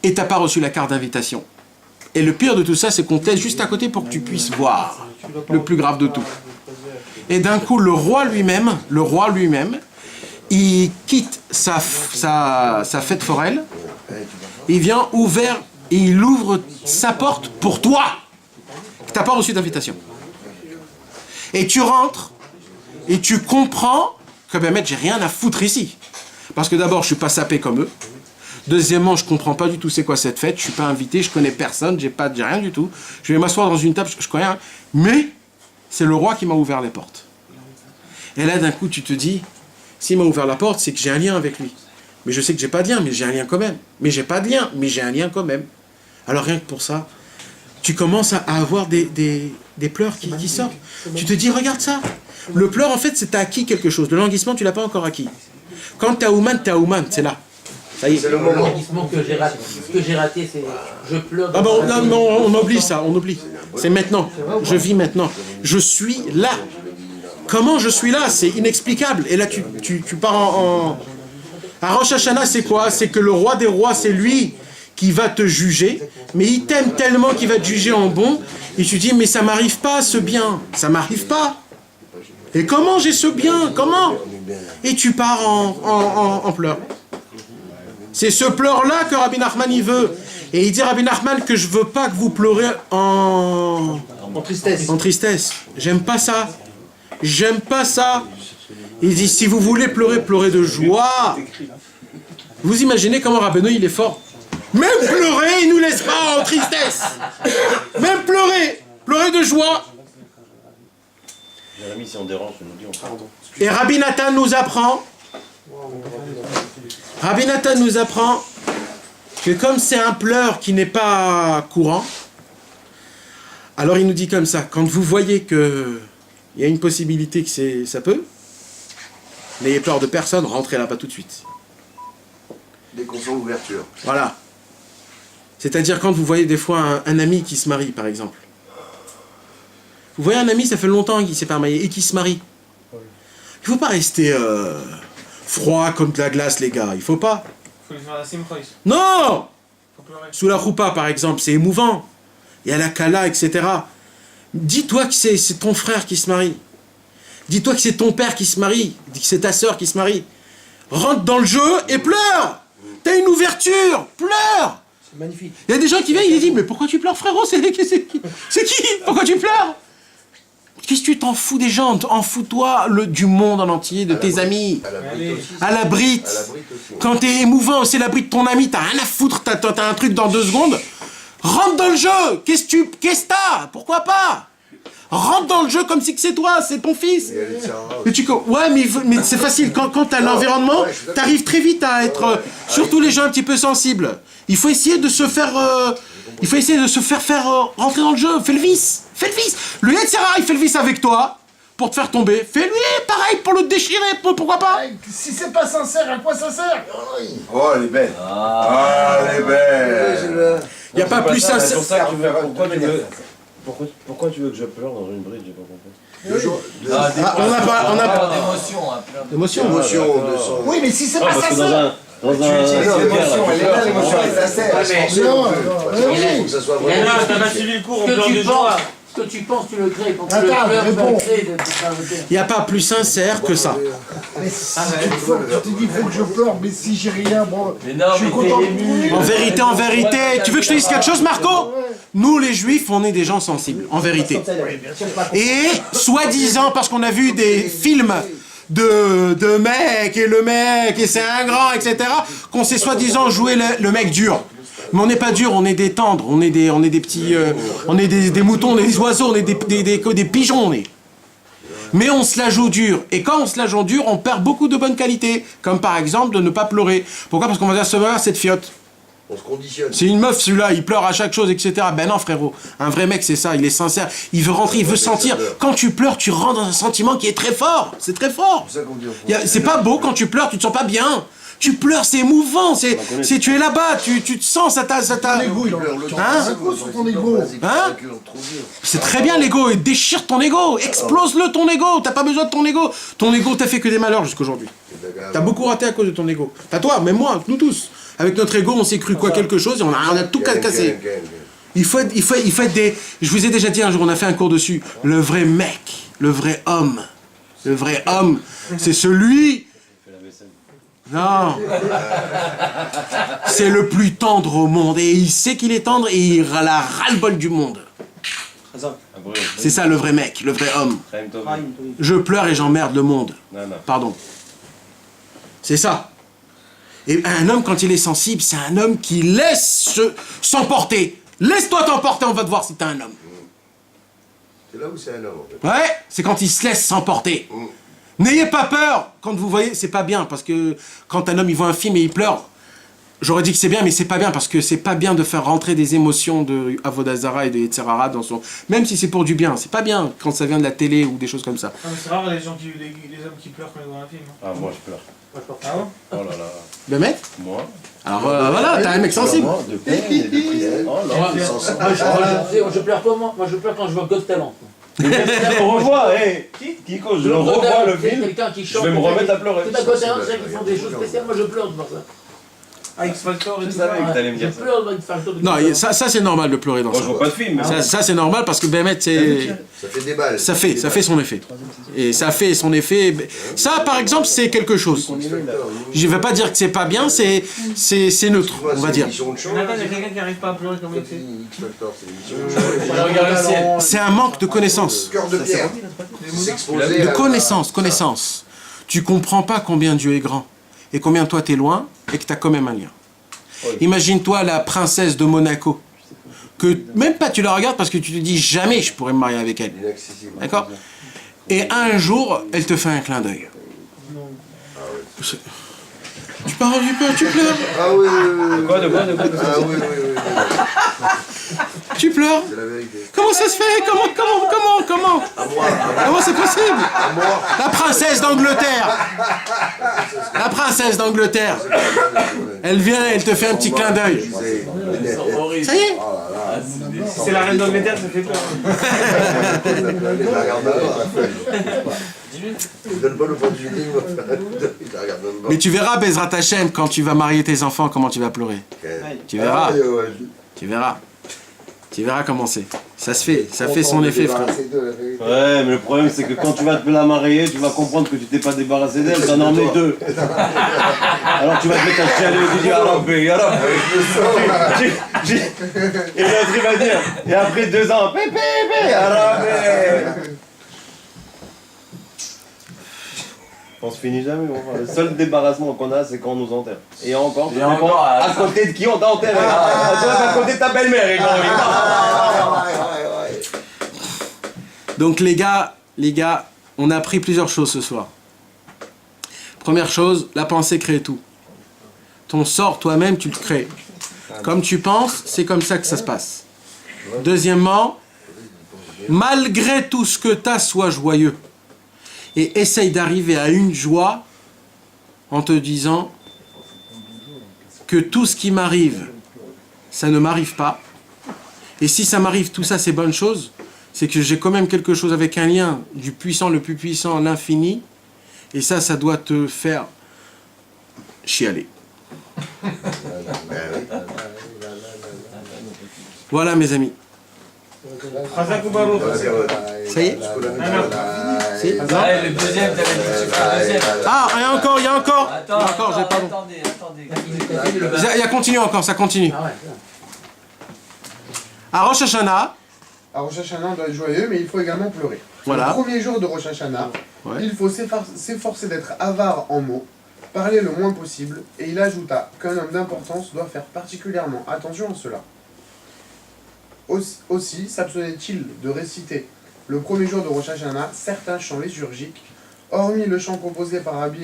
Et t'as pas reçu la carte d'invitation. Et le pire de tout ça, c'est qu'on te laisse juste à côté pour que tu puisses voir le plus grave de tout. Et d'un coup, le roi lui-même, il quitte sa fête foraine, il vient ouvert et il ouvre sa porte pour toi. T'as pas reçu d'invitation. Et tu rentres et tu comprends que ben mec, j'ai rien à foutre ici. Parce que d'abord, je suis pas sapé comme eux. Deuxièmement, je comprends pas du tout c'est quoi cette fête. Je suis pas invité, je connais personne, j'ai rien du tout. Je vais m'asseoir dans une table, je connais rien. Mais c'est le roi qui m'a ouvert les portes. Et là, d'un coup, tu te dis, s'il m'a ouvert la porte, c'est que j'ai un lien avec lui. Mais je sais que j'ai pas de lien, mais j'ai un lien quand même. Mais j'ai pas de lien, mais j'ai un lien quand même. Alors rien que pour ça, tu commences à avoir des pleurs qui sortent. Tu te dis, regarde ça. Le pleur, en fait, c'est t'as acquis quelque chose. Le languissement, tu l'as pas encore acquis. Quand t'es à Ouman, c'est là. Ça y est. C'est le Le moment. languissement que j'ai raté. Ce que j'ai raté, c'est je pleure. Ah bon, non, non, on oublie ça, on oublie. C'est maintenant. Je vis maintenant. Je suis là. Comment je suis là? C'est inexplicable. Et là, tu pars en... À Rosh Hashanah, c'est quoi? C'est que le roi des rois, c'est lui qui va te juger. Mais il t'aime tellement qu'il va te juger en bon. Et tu dis, mais ça m'arrive pas, ce bien. Ça m'arrive pas. Et comment j'ai ce bien? Comment? Et tu pars en pleurs. C'est ce pleur-là que Rabbi Nachman il veut. Et il dit Rabbi Nachman que je veux pas que vous pleurez en tristesse. En tristesse. J'aime pas ça. J'aime pas ça. Il dit si vous voulez pleurer, pleurez de joie. Vous imaginez comment Rabbeinu il est fort. Même pleurer, il nous laisse pas en tristesse. Même pleurer, pleurer de joie. Jérémy, si on dérange, on nous dit on pardon. Et Rabbi Nathan nous apprend que comme c'est un pleur qui n'est pas courant, alors il nous dit comme ça, quand vous voyez qu'il y a une possibilité que ça peut, n'ayez peur de personne, rentrez là-bas tout de suite. Dès qu'on sent l'ouverture. Voilà. C'est-à-dire quand vous voyez des fois un ami qui se marie, par exemple. Vous voyez un ami, ça fait longtemps qu'il s'est pas marié, et qui se marie. Il faut pas rester froid comme de la glace, les gars. Il faut pas. Faut lui faire la simchoïs. Non! Faut pleurer. Sous la choupa, par exemple, c'est émouvant. Il y a la kala, etc. Dis-toi que c'est ton frère qui se marie. Dis-toi que c'est ton père qui se marie. Dis que c'est ta sœur qui se marie. Rentre dans le jeu et pleure! T'as une ouverture! Pleure! C'est magnifique. Il y a des gens qui viennent, ils disent mais pourquoi tu pleures, frérot? C'est qui? Pourquoi tu pleures? Qu'est-ce que tu t'en fous des gens? En fous-toi du monde en entier, de tes amis. À la brite aussi. À la brite. À la brite aussi. Quand t'es émouvant, c'est la brite de ton ami, t'as rien à foutre, t'as un truc dans 2 secondes. Rentre dans le jeu. Qu'est-ce que t'as? Pourquoi pas? Rentre dans le jeu comme si que c'est toi, c'est ton fils. Et elle est Sarah Mais aussi. ouais, mais c'est facile. Quand t'as l'environnement, ouais, je suis d'accord. t'arrives très vite à être... surtout les gens un petit peu sensibles. Il faut essayer de se faire... faire rentrer dans le jeu. Fais le vice. Le Yetzirah, il fait le vice avec toi. pour te faire tomber, fais-lui pareil pour le déchirer, pourquoi pas? Si c'est pas sincère, à quoi ça sert? Oh, elle est belle. Ah, elle est belle. Il n'y a pas plus sincère. C'est pour ça que tu veux. Pourquoi tu veux que je pleure dans une bride? J'ai pas compris. Le jour de... On a pas... D'émotion, hein, plein de- D'émotion. Émotion de son... Oui, mais si c'est Ah, pas parce que sincère. dans un L'émotion, elle est là, l'émotion, elle sincère. Il faut que ça soit Il y a vraiment... un- T'as pas suivi le cours, on Ce que pleure de tu joie. penses, ce que tu penses, tu le crées. Quand tu le Attends, pleures, tu vas réponds. le créer de faire le cœur. Il n'y a pas plus sincère que ça. Mais si tu te dis, faut que je pleure, mais si j'ai rien, bon, Mais non, je suis mais content. t'es ému. En vérité, tu veux que je te dise quelque chose, Marco? Nous, les Juifs, on est des gens sensibles, en vérité. Et, soi-disant, parce qu'on a vu des films de mecs, et le mec, et c'est un grand, etc., qu'on sait soi-disant jouer le mec dur. Mais on n'est pas dur, on est des tendres, on est des petits... on est des moutons, on est des oiseaux, on est des pigeons, on est. Mais on se la joue dur. Et quand on se la joue dur, on perd beaucoup de bonnes qualités. Comme par exemple de ne pas pleurer. Pourquoi? Parce qu'on va dire, ce moment cette fiotte. On se conditionne. C'est une meuf, celui-là, il pleure à chaque chose, etc. Ben non, frérot. Un vrai mec, c'est ça, il est sincère. Il veut rentrer, il veut sentir. Quand tu pleures, tu rentres dans un sentiment qui est très fort. C'est très fort. C'est ça qu'on dit en français. C'est pas beau quand tu pleures, tu te sens pas bien. Tu pleures, c'est émouvant. C'est tu es là-bas, tu te sens, ça t'a. L'ego, il en Hein? un coup sur ton ego. Hein? C'est très bien l'ego, et déchire ton ego, explose-le ton ego, t'as pas besoin de ton ego. Ton ego t'a fait que des malheurs jusqu'aujourd'hui. T'as beaucoup raté à cause de ton ego. Pas toi, mais moi, nous tous. Avec notre ego, on s'est cru quoi quelque chose et on a tout cassé. Il faut être des... Je vous ai déjà dit un jour, on a fait un cours dessus. Le vrai mec, le vrai homme, c'est celui... Non. C'est le plus tendre au monde. Et il sait qu'il est tendre et il a la ras-le-bol du monde. C'est ça le vrai mec, le vrai homme. Je pleure et j'emmerde le monde. Pardon. C'est ça. Et un homme, quand il est sensible, c'est un homme qui laisse s'emporter. Laisse-toi t'emporter, on va te voir si t'es un homme. C'est là où c'est un homme, en fait. Ouais, c'est quand il se laisse s'emporter. N'ayez pas peur quand vous voyez, c'est pas bien, parce que quand un homme il voit un film et il pleure, j'aurais dit que c'est bien, mais c'est pas bien, parce que c'est pas bien de faire rentrer des émotions de Avodazara et de Yetzirara dans son... Même si c'est pour du bien, c'est pas bien quand ça vient de la télé ou des choses comme ça. Non, mais c'est rare les gens les hommes qui pleurent quand ils voient un film. Ah, moi je pleure. Ah bon? Oh là là. Le mec? Moi? Alors voilà, t'es un mec sensible. De peine et de tristesse. Oh là là. Je pleure pas, moi je pleure quand je vois God Talent. On revoit, hé Kiko, je revois le film. Quelqu'un qui Je chante. vais me remettre à pleurer. C'est pas God Talent, c'est qu'ils font des choses spéciales, moi je pleure pour ça. Ah, X-Factor et Je tout ça. savais que t'allais me dire Je ça. pleure devant une femme. Non, ça c'est normal de pleurer dans Moi ça. je vois pas de film. mais- Ça c'est normal parce que Bémet, c'est... Ça fait des balles. Ça fait son effet. Et ça fait son effet. Ça, par exemple, c'est quelque chose. Je ne vais pas dire que c'est pas bien, c'est neutre, on va dire. Nathan, il y a quelqu'un qui arrive pas à pleurer comme il fait. X-Factor, c'est l'émission de show. Voilà, regarde le ciel. C'est un manque de connaissance. Cœur de pierre. S'exposer De à- connaissance. Tu comprends pas combien Dieu est grand et combien toi t'es loin et que t'as quand même un lien. Imagine-toi la princesse de Monaco. Que même pas tu la regardes parce que tu te dis jamais je pourrais me marier avec elle. Inaccessible. D'accord? Et un jour, elle te fait un clin d'œil. Tu parles, tu pleures. Ah oui, oui, oui. Quoi, de quoi Ah oui, oui, oui. Tu pleures. C'est la vérité. Comment ça se fait? Comment? À moi. Comment c'est possible? À moi. La princesse d'Angleterre. La princesse d'Angleterre. Elle vient, elle te fait un petit clin d'œil. C'est... Ça y est? C'est la reine d'Angleterre, ça fait peur. Il la regarde pas. Il donne pas l'opportunité, il la regarde même pas. Mais tu verras, Bezrat Hachem, quand tu vas marier tes enfants, comment tu vas pleurer. Tu verras. Tu verras. Tu verras comment c'est. Ça se fait, ça fait son effet, frère. Ouais, mais le problème c'est que quand tu vas te la marier, tu vas comprendre que tu t'es pas débarrassé d'elle, t'en as emmené deux. Alors tu vas te mettre à chialer et tu dis Arabé, Et l'autre il va dire, et après 2 ans, pépé, Arabé. On se finit jamais, mon frère. Le seul débarrassement qu'on a, c'est quand on nous enterre. Et encore, ça dépend à côté de qui on t'a enterré. À côté de ta belle-mère, et Donc les gars, on a appris plusieurs choses ce soir. Première chose, la pensée crée tout. Ton sort, toi-même, tu le crées. Comme tu penses, c'est comme ça que ça se passe. Deuxièmement, malgré tout ce que t'as, sois joyeux. et essaye d'arriver à une joie en te disant que tout ce qui m'arrive, ça ne m'arrive pas. Et si ça m'arrive, tout ça, c'est bonne chose. C'est que j'ai quand même quelque chose avec un lien du puissant, le plus puissant, l'infini. Et ça doit te faire chialer. Voilà, mes amis. Ça y est? Si? Ouais, le deuxième, t'avais dit que c'était le deuxième. Ah, il y a encore, Attends, j'ai pas bon. attendez. Il y a continue encore, ça continue. Ah ouais. À Rosh Hashanah, À Rosh Hashanah, on doit être joyeux, mais il faut également pleurer. Voilà. Le premier jour de Rosh Hashanah, Ouais. il faut s'efforcer d'être avare en mots, parler le moins possible, et il ajouta qu'un homme d'importance doit faire particulièrement attention à cela. Aussi s'abstenait-il de réciter le premier jour de Rosh Hashanah certains chants liturgiques, hormis le chant composé par Rabbi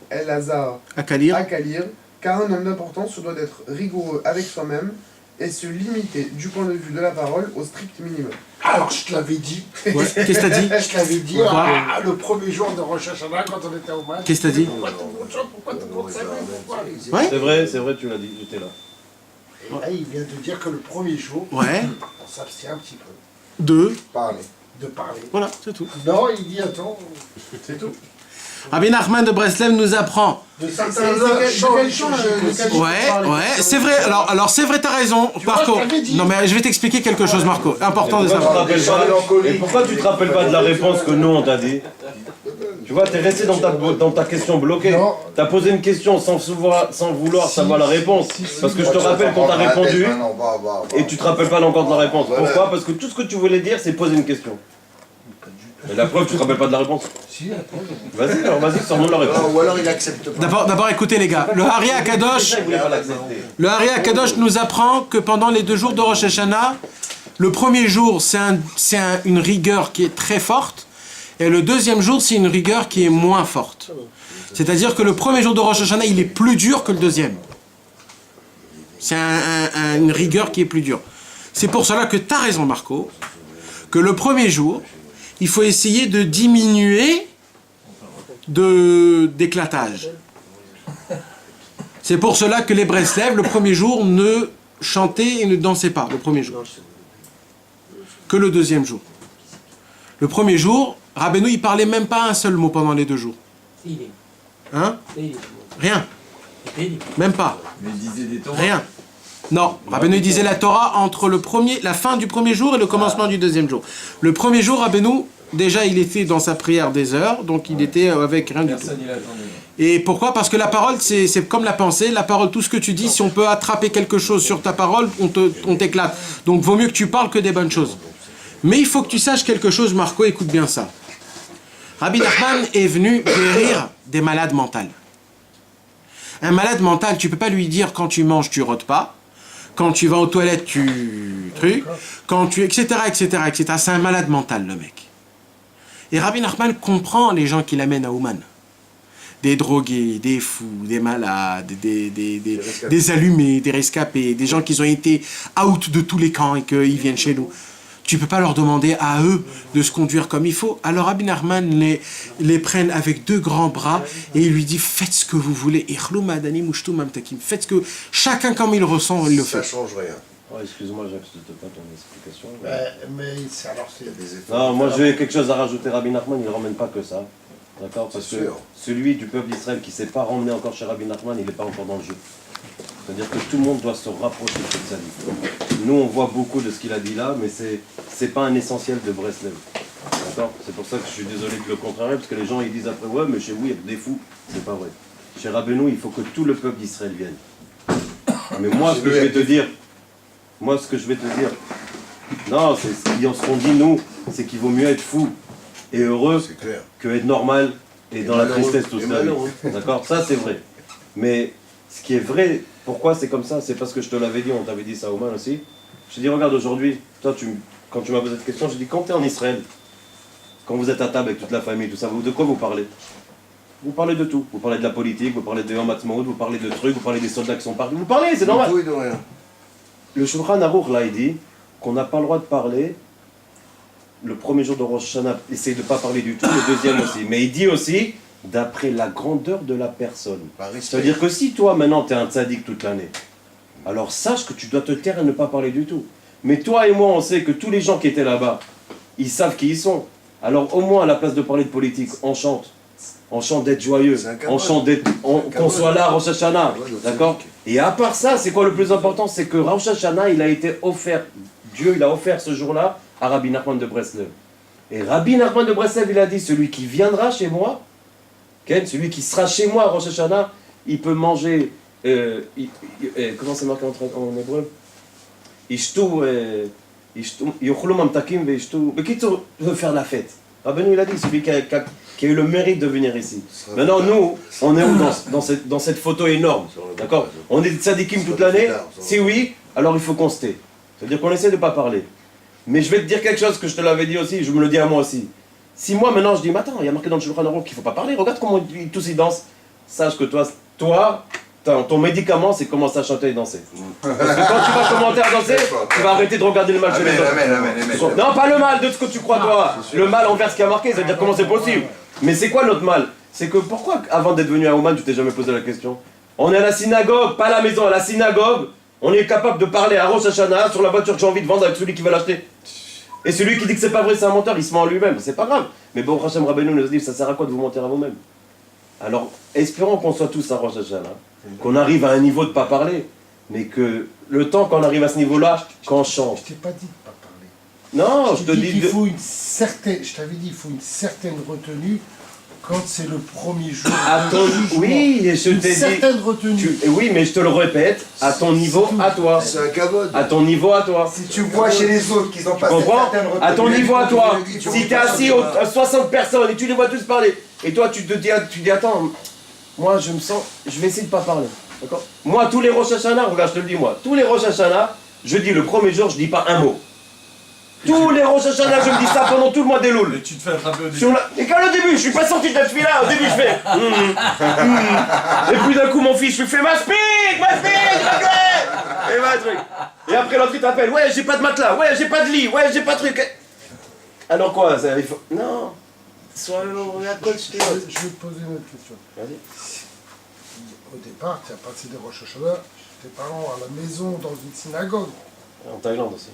Elazar à Kalir, Akalir, car un homme d'importance se doit d'être rigoureux avec soi-même et se limiter du point de vue de la parole au strict minimum. Alors, je te l'avais dit. ouais. Qu'est-ce que t'as dit? Je te l'avais dit Quoi le premier jour de Rosh Hashanah quand on était au match. Qu'est-ce que t'as dit? Pourquoi tout le monde savait pourquoi Ouais. C'est vrai, tu l'as dit, j'étais là. Et là, il vient de dire que le premier jour, Ouais. on s'abstient un petit peu Deux. de parler. Voilà, c'est tout. Non, il dit attends. C'est tout. Rabbi Nachman de Breslev nous apprend. De C'est certains quel chants chant, liturgiques. Ouais, c'est vrai. Alors c'est vrai, t'as raison, Marco. vois, je t'avais dit. Non, mais je vais t'expliquer quelque chose, Marco. Important de savoir. Et pourquoi tu te rappelles pas de la réponse que nous on t'a dit? Tu vois, t'es resté dans ta question bloquée. Non. T'as posé une question sans vouloir savoir la réponse. Parce que je te rappelle qu'on t'a répondu et tu te rappelles pas encore de la réponse. Pourquoi? Parce que tout ce que tu voulais dire, c'est poser une question. Et la preuve, tu te rappelles pas de la réponse. Si, attends. Vas-y, alors vas-y, sors-nous la réponse. Ou alors il accepte pas. D'abord, écoutez les gars. Le Hari Akadosh, Je voulais pas l'accepter. le Hari Akadosh nous apprend que pendant les 2 jours de Rosh Hashanah, le premier jour, c'est une rigueur qui est très forte, et le deuxième jour, c'est une rigueur qui est moins forte. C'est-à-dire que le premier jour de Rosh Hashanah, il est plus dur que le deuxième. C'est une rigueur qui est plus dure. C'est pour cela que tu as raison, Marco, que le premier jour, il faut essayer de diminuer d'éclatage. C'est pour cela que les Breslev, le premier jour, ne chantaient et ne dansaient pas, le premier jour. Que le deuxième jour. Le premier jour, Rabbeinu, il parlait même pas un seul mot pendant les 2 jours. Hein? Rien. Même pas. Mais il disait des Torahs. Rien. Non, Rabbeinu il disait la Torah entre la fin du premier jour et le commencement du deuxième jour. Le premier jour, Rabbeinu, déjà il était dans sa prière des heures, donc il était avec rien du tout. Personne n'y l'attendait. Et pourquoi? Parce que la parole, c'est comme la pensée. La parole, tout ce que tu dis, si on peut attraper quelque chose sur ta parole, on t'éclate. Donc vaut mieux que tu parles que des bonnes choses. Mais il faut que tu saches quelque chose, Marco, écoute bien ça. Rabbi Nachman est venu guérir des malades mentales. Un malade mental, tu peux pas lui dire quand tu manges, tu rôtes pas. Quand tu vas aux toilettes, tu trucs. Quand tu... etc. C'est un malade mental, le mec. Et Rabbi Nachman comprend les gens qui l'amènent à Ouman. Des drogués, des fous, des malades, des allumés, des rescapés, des gens qui ont été out de tous les camps et qu'ils viennent chez nous. Tu peux pas leur demander à eux de se conduire comme il faut. Alors Rabbi Nachman les prenne avec 2 grands bras et il lui dit faites ce que vous voulez. Faites ce que chacun comme il ressent, il le fait. Ça change rien. Ouais, excuse-moi, j'accepte pas ton explication. Mais c'est alors c'est des effets. Non, moi j'ai quelque chose à rajouter. Rabbi Nachman, il ne ramène pas que ça. D'accord? Parce C'est que sûr. celui du peuple d'Israël qui ne s'est pas ramené encore chez Rabbi Nachman, il n'est pas encore dans le jeu. C'est-à-dire que tout le monde doit se rapprocher de sa vie. Nous, on voit beaucoup de ce qu'il a dit là, mais c'est pas un essentiel de Breslev. D'accord? C'est pour ça que je suis désolé de le contrarier, parce que les gens ils disent après, ouais, mais chez vous, il y a des fous. C'est pas vrai. Chez Rabbeinu, il faut que tout le peuple d'Israël vienne. Mais moi, ce que je vais te dire, non, c'est ce qu'on dit nous, c'est qu'il vaut mieux être fou et heureux C'est clair. que être normal et dans la malheureux. tristesse toute Et sa vie. malheureux. D'accord? Ça, c'est vrai. Mais ce qui est vrai, pourquoi c'est comme ça? C'est parce que je te l'avais dit, on t'avait dit ça au mal aussi. Je t'ai dit, regarde, aujourd'hui, toi, quand tu m'as posé cette question, j'ai dit, quand tu es en Israël, quand vous êtes à table avec toute la famille, tout ça, de quoi vous parlez? Vous parlez de tout. Vous parlez de la politique, vous parlez de Yom Ha'atzmaut, vous parlez de trucs, vous parlez des soldats qui sont partis. Vous parlez, c'est normal. De tout et de rien. Le Shulchan Aruch, là, il dit qu'on n'a pas le droit de parler le premier jour de Rosh Hashanah, essaye de ne pas parler du tout, le deuxième aussi. Mais il dit aussi, d'après la grandeur de la personne. C'est-à-dire que si toi, maintenant, tu es un tzaddik toute l'année, alors sache que tu dois te taire et ne pas parler du tout. Mais toi et moi, on sait que tous les gens qui étaient là-bas, ils savent qui ils sont. Alors au moins, à la place de parler de politique, on chante. On chante d'être joyeux, on chante qu'on soit là à Rosh Hashanah, d'accord? Et à part ça, c'est quoi le plus important? C'est que Rosh Hashanah, il a été offert, Dieu il a offert ce jour-là à Rabbi Nachman de Breslev. Et Rabbi Nachman de Breslev, il a dit, celui qui viendra chez moi, celui qui sera chez moi à Rosh Hashanah, il peut manger, comment c'est marqué en hébreu? Ishtu, yochlu mamtakim ve ishtu, bekitzour, veut faire la fête. Rabbeinu il a dit, celui qui a eu le mérite de venir ici. Maintenant, nous, on est où dans cette photo énorme? D'accord? On est tzadikim toute l'année? Si oui, alors il faut qu'on se tait. C'est-à-dire qu'on essaie de ne pas parler. Mais je vais te dire quelque chose que je te l'avais dit aussi, je me le dis à moi aussi. Si moi maintenant je dis, mais attends, il y a marqué dans le Shulchan Aruch qu'il ne faut pas parler, regarde comment tous ils dansent. Sache que toi, ton médicament c'est commencer à chanter et danser. Parce que quand tu vas commencer à danser, tu vas arrêter de regarder le mal chez les autres. Non, pas le mal de ce que tu crois toi. Le mal envers ce qui a marqué, c'est-à-dire comment c'est possible. Mais c'est quoi notre mal? C'est que pourquoi avant d'être venu à Ouman, tu t'es jamais posé la question? On est à la synagogue, pas à la maison, à la synagogue. On est capable de parler à Rosh Hashanah sur la voiture que j'ai envie de vendre avec celui qui va l'acheter. Et celui qui dit que c'est pas vrai, c'est un menteur, il se ment en lui-même, c'est pas grave. Mais bon, Hashem Rabbeinu nous a dit, ça sert à quoi de vous mentir à vous-même? Alors, espérons qu'on soit tous à Rosh Hashanah, qu'on arrive à un niveau de pas parler, mais que le temps qu'on arrive à ce niveau-là, qu'on chante. Je t'ai pas dit de pas parler. Non, je te dis qu'il faut une certaine, je t'avais dit, il faut une certaine retenue quand c'est le premier jour. Oui, et je t'ai dit. Une certaine retenue. Oui, mais je te le répète, à ton niveau, à toi. C'est un cavode. À ton niveau, à toi. Si tu vois chez les autres qu'ils ont pas cette certaine retenue. À ton niveau, à toi. Si t'es assis à 60 personnes et tu les vois tous parler, et toi tu dis attends, moi je me sens, je vais essayer de pas parler. D'accord? Moi, tous les Rosh Hashanah, regarde, je te le dis moi, tous les Rosh Hashanah, je dis le premier jour, je dis pas un mot. Tous les Rosh Hashanah, je me dis ça pendant tout le mois des Loul. Et tu te fais attraper au début. Et quand au début, je suis pas sorti de la là, au début je fais. Et puis d'un coup, mon fils, je lui fais ma spique, et ma truc. Et après l'autre il t'appelle, ouais, j'ai pas de matelas, ouais, j'ai pas de lit, ouais, j'ai pas de truc. Alors quoi, ça, il faut. Non. Sois la coach, je vais te poser une autre question. Vas-y. Au départ, tu as passé des Rosh Hashanah, tes parents à la maison, dans une synagogue. En Thaïlande aussi.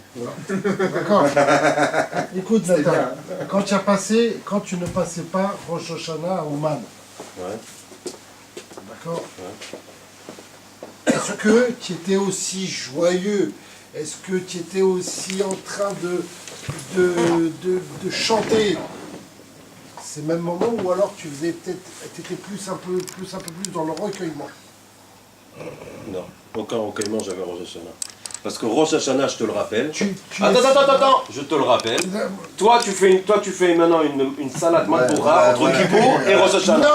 D'accord. Écoute, Nathan, quand tu ne passais pas Rosh Hashanah à Ouman. Ouais. D'accord. Ouais. Est-ce que tu étais aussi joyeux? Est-ce que tu étais aussi en train de chanter ces mêmes moments, ou alors tu faisais peut-être, tu étais un peu plus dans le recueillement? Non, aucun recueillement j'avais Rosh Hashanah. Parce que Rosh Hashanah, je te le rappelle. Attends, je te le rappelle. Toi, tu fais maintenant une salade Mapoura entre Kippour et Rosh Hashanah.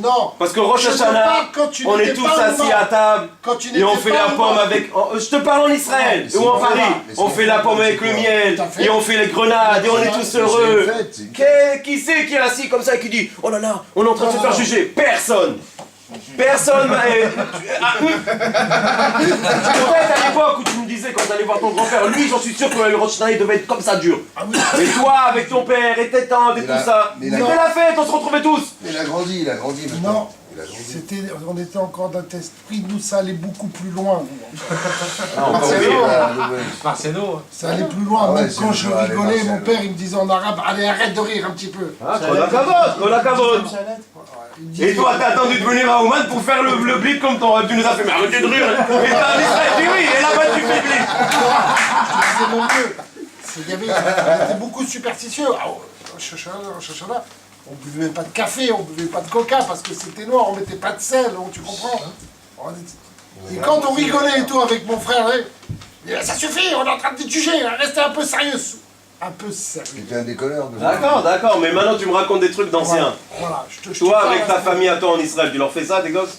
Non. Parce que Rosh Hashanah, on est tous assis à table et on fait la pomme avec. Je te parle en Israël ou en Paris. On fait la pomme avec le miel et on fait les grenades et on est tous heureux. Qui c'est qui est assis comme ça et qui dit oh là là, on est en train de se faire juger? Personne. Personne m'a. Peut-être à l'époque où tu me disais quand t'allais voir ton grand-père, lui j'en suis sûr que le Rosh Hashanah il devait être comme ça dur. Mais toi avec ton père et tes tantes et tout ça, c'était la fête, on se retrouvait tous. Mais il a grandi maintenant. Non. On était encore dans cet esprit, nous ça allait beaucoup plus loin. Marcelo. Ça allait plus loin, même quand je rigolais, mon père il me disait en arabe, allez arrête de rire un petit peu. Kola Kavod. Et toi t'as attendu de venir à Ouman pour faire le blip comme tu nous as fait, mais arrêtez de rire. Et t'as un Israël, dis oui, et là-bas tu fais blip. C'est mon mieux. On était beaucoup superstitieux. Shoshana, on buvait même pas de café, on buvait pas de coca parce que c'était noir, on mettait pas de sel, tu comprends? Et quand on rigolait et tout avec mon frère, ça suffit, on est en train de te juger, restez un peu sérieux. Un peu sérieux. C'était un déconneur. D'accord, mais maintenant tu me racontes des trucs d'anciens. Voilà, toi avec ta famille à toi en Israël, tu leur fais ça, des gosses?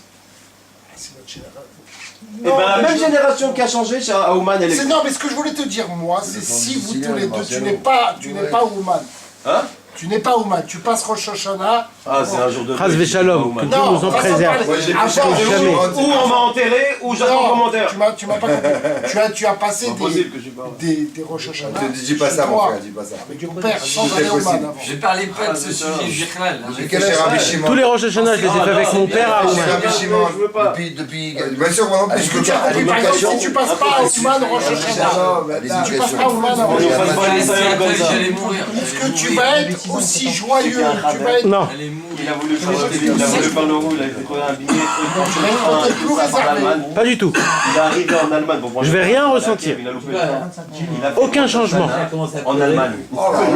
C'est notre génération. Et ben la même génération qui a changé à Ouman, elle est. Non, mais ce que je voulais te dire, moi, c'est si vous tous les deux, tu n'es pas Ouman. Hein? Tu n'es pas Ouman, tu passes Rosh Hashanah. Ah, c'est un jour de Chas v'shalom, que Dieu Non, nous en façon de préserve. parler. Moi, j'ai Avant, plus jamais. Ou on m'a enterré, ou j'attends le commentaire. tu m'as pas compris. Tu as passé C'est impossible que je parle. des Rosh Hashanah. Ne dis pas ça, mon frère, dis pas ça. Avec ton père, sans Tout est aller au possible. man avant. Je parlais pas de ce sujet général. Depuis quel âge Rabbi Shimon Tous les Rosh Hashanah, je les ai fait avec mon père à Chez Ouman. Rabbi Shimon, je veux pas. depuis... Bien sûr, moi non plus. Est-ce que tu as compris, par exemple, si tu passes pas au man Rosh Hashanah, tu passes pas au man avant. On nous fasse pas les sailles comme ça. J'allais mourir. Est-ce que tu vas être aussi joyeux, tu vas être... Non. J'allais mourir. Il a voulu faire le roux, il a fait trouver un billet, plus réservé. Pas du tout. il est arrivé en Allemagne pour prendre Je vais le rien train, ressentir. Il a loupé le train. Il a fait Aucun Rosh changement. Hashanah en Allemagne. Oh là là.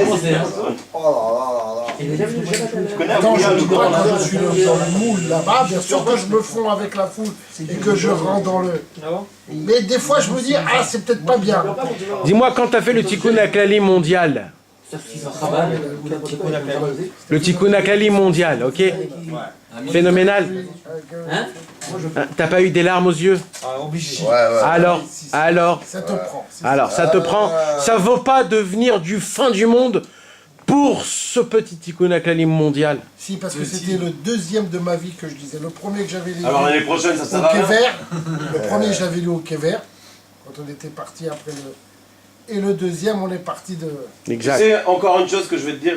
Tu connais Attends, Abuja, je le dis pas grand que je suis dans le moule là-bas, bien sûr que je me fonds avec la foule et que je rentre dans le... Mais des fois je me dis, ah c'est peut-être pas bien. Dis-moi, quand t'as fait le Tikkun Aklali mondial, le Tikkun Aklali mondial, ok? Phénoménal. Hein? T'as pas eu des larmes aux yeux? Ouais, ouais. Alors, Ça te prend. ça te prend. Ça vaut pas devenir du fin du monde pour ce petit Tikkun Aklali mondial. Si, parce que c'était le deuxième de ma vie que je disais. Le premier que j'avais lu Alors l'année prochaine, ça au sert à rien. Kéver, le premier je l'avais lu au Kéver, quand on était parti après le... Et le deuxième, on est parti de... Exact. C'est encore une chose que je vais te dire,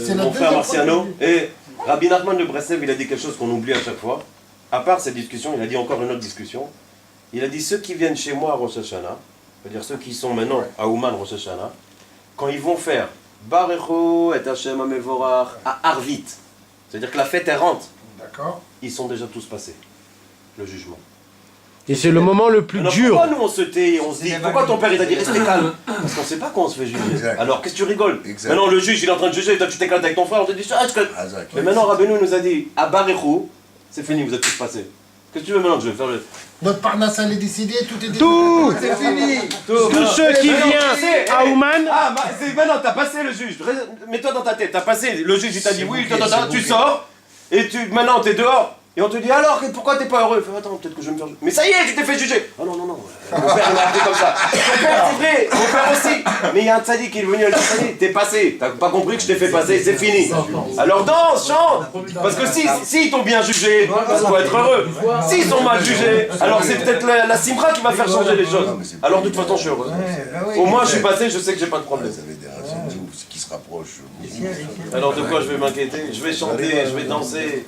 C'est la mon frère deuxième Marciano. fois que Et Rabbi Nachman de Breslev, il a dit quelque chose qu'on oublie à chaque fois. À part cette discussion, il a dit encore une autre discussion. Il a dit ceux qui viennent chez moi à Rosh Hashanah, c'est-à-dire ceux qui sont maintenant à Ouman Rosh Hashanah, quand ils vont faire Barecho et Hashem Amevorach à Arvit, c'est-à-dire que la fête elle rentre, D'accord. ils sont déjà tous passés, le jugement. Et c'est le moment le plus Alors dur. pourquoi nous on se tait et on se dit, pourquoi ton père il t'a dit restez calme? Parce qu'on sait pas quand on se fait juger. Exact. Alors qu'est-ce que tu rigoles? Exact. Maintenant le juge il est en train de juger, toi tu t'éclates avec ton frère, on te dit ah, mais maintenant Rabbeinu nous a dit à Barecho, c'est fini, vous êtes tous passés. Qu'est-ce que tu veux maintenant que je vais faire le... Notre Parnasse elle est décidée, tout est décidé. Tout, C'est fini. tous ceux qui viennent à Ouman, Ah, c'est maintenant t'as passé le juge. Mets-toi dans ta tête, t'as passé, le juge il t'a dit oui, tu sors, et maintenant t'es dehors. Et on te dit alors, pourquoi t'es pas heureux? Attends, peut-être que je vais me faire juger. Mais ça y est, tu t'es fait juger. Oh non, non, non. Mon père il m'a appelé comme ça. Mon père, c'est vrai, mon père aussi. Mais il y a un tzaddik qui est venu, il a dit, t'es passé. T'as pas compris que je t'ai fait passer, c'est fini. Alors danse, chante. Parce que si ils t'ont bien jugé, parce qu'on va être heureux. S'ils sont mal jugés, alors c'est peut-être la simra qui va faire changer les choses. Alors de toute façon, je suis heureux. Au moins, je suis passé, je sais que j'ai pas de problème. Vous avez des racines de ouf qui se rapprochent. Alors de quoi je vais m'inquiéter? Je vais chanter, je vais danser.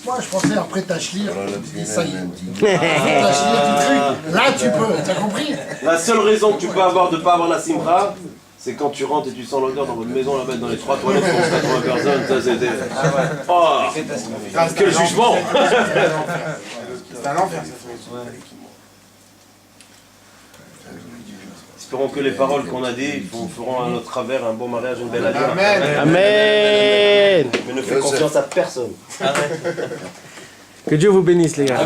Moi je pensais après Tachlir, ça y est. Après Tachlir, tu truc. Là tu peux, t'as compris? La seule raison que tu peux avoir de ne pas avoir la simra, c'est quand tu rentres et tu sens l'odeur dans votre maison, là-bas dans les 3 toilettes pour 80 personnes, ça c'était... Oh, quel jugement. C'est un enfer, Espérons que les paroles qu'on a dites feront à notre travers un beau mariage, une belle alliance. Amen. Amen. Mais ne fais confiance à personne. Que Dieu vous bénisse les gars.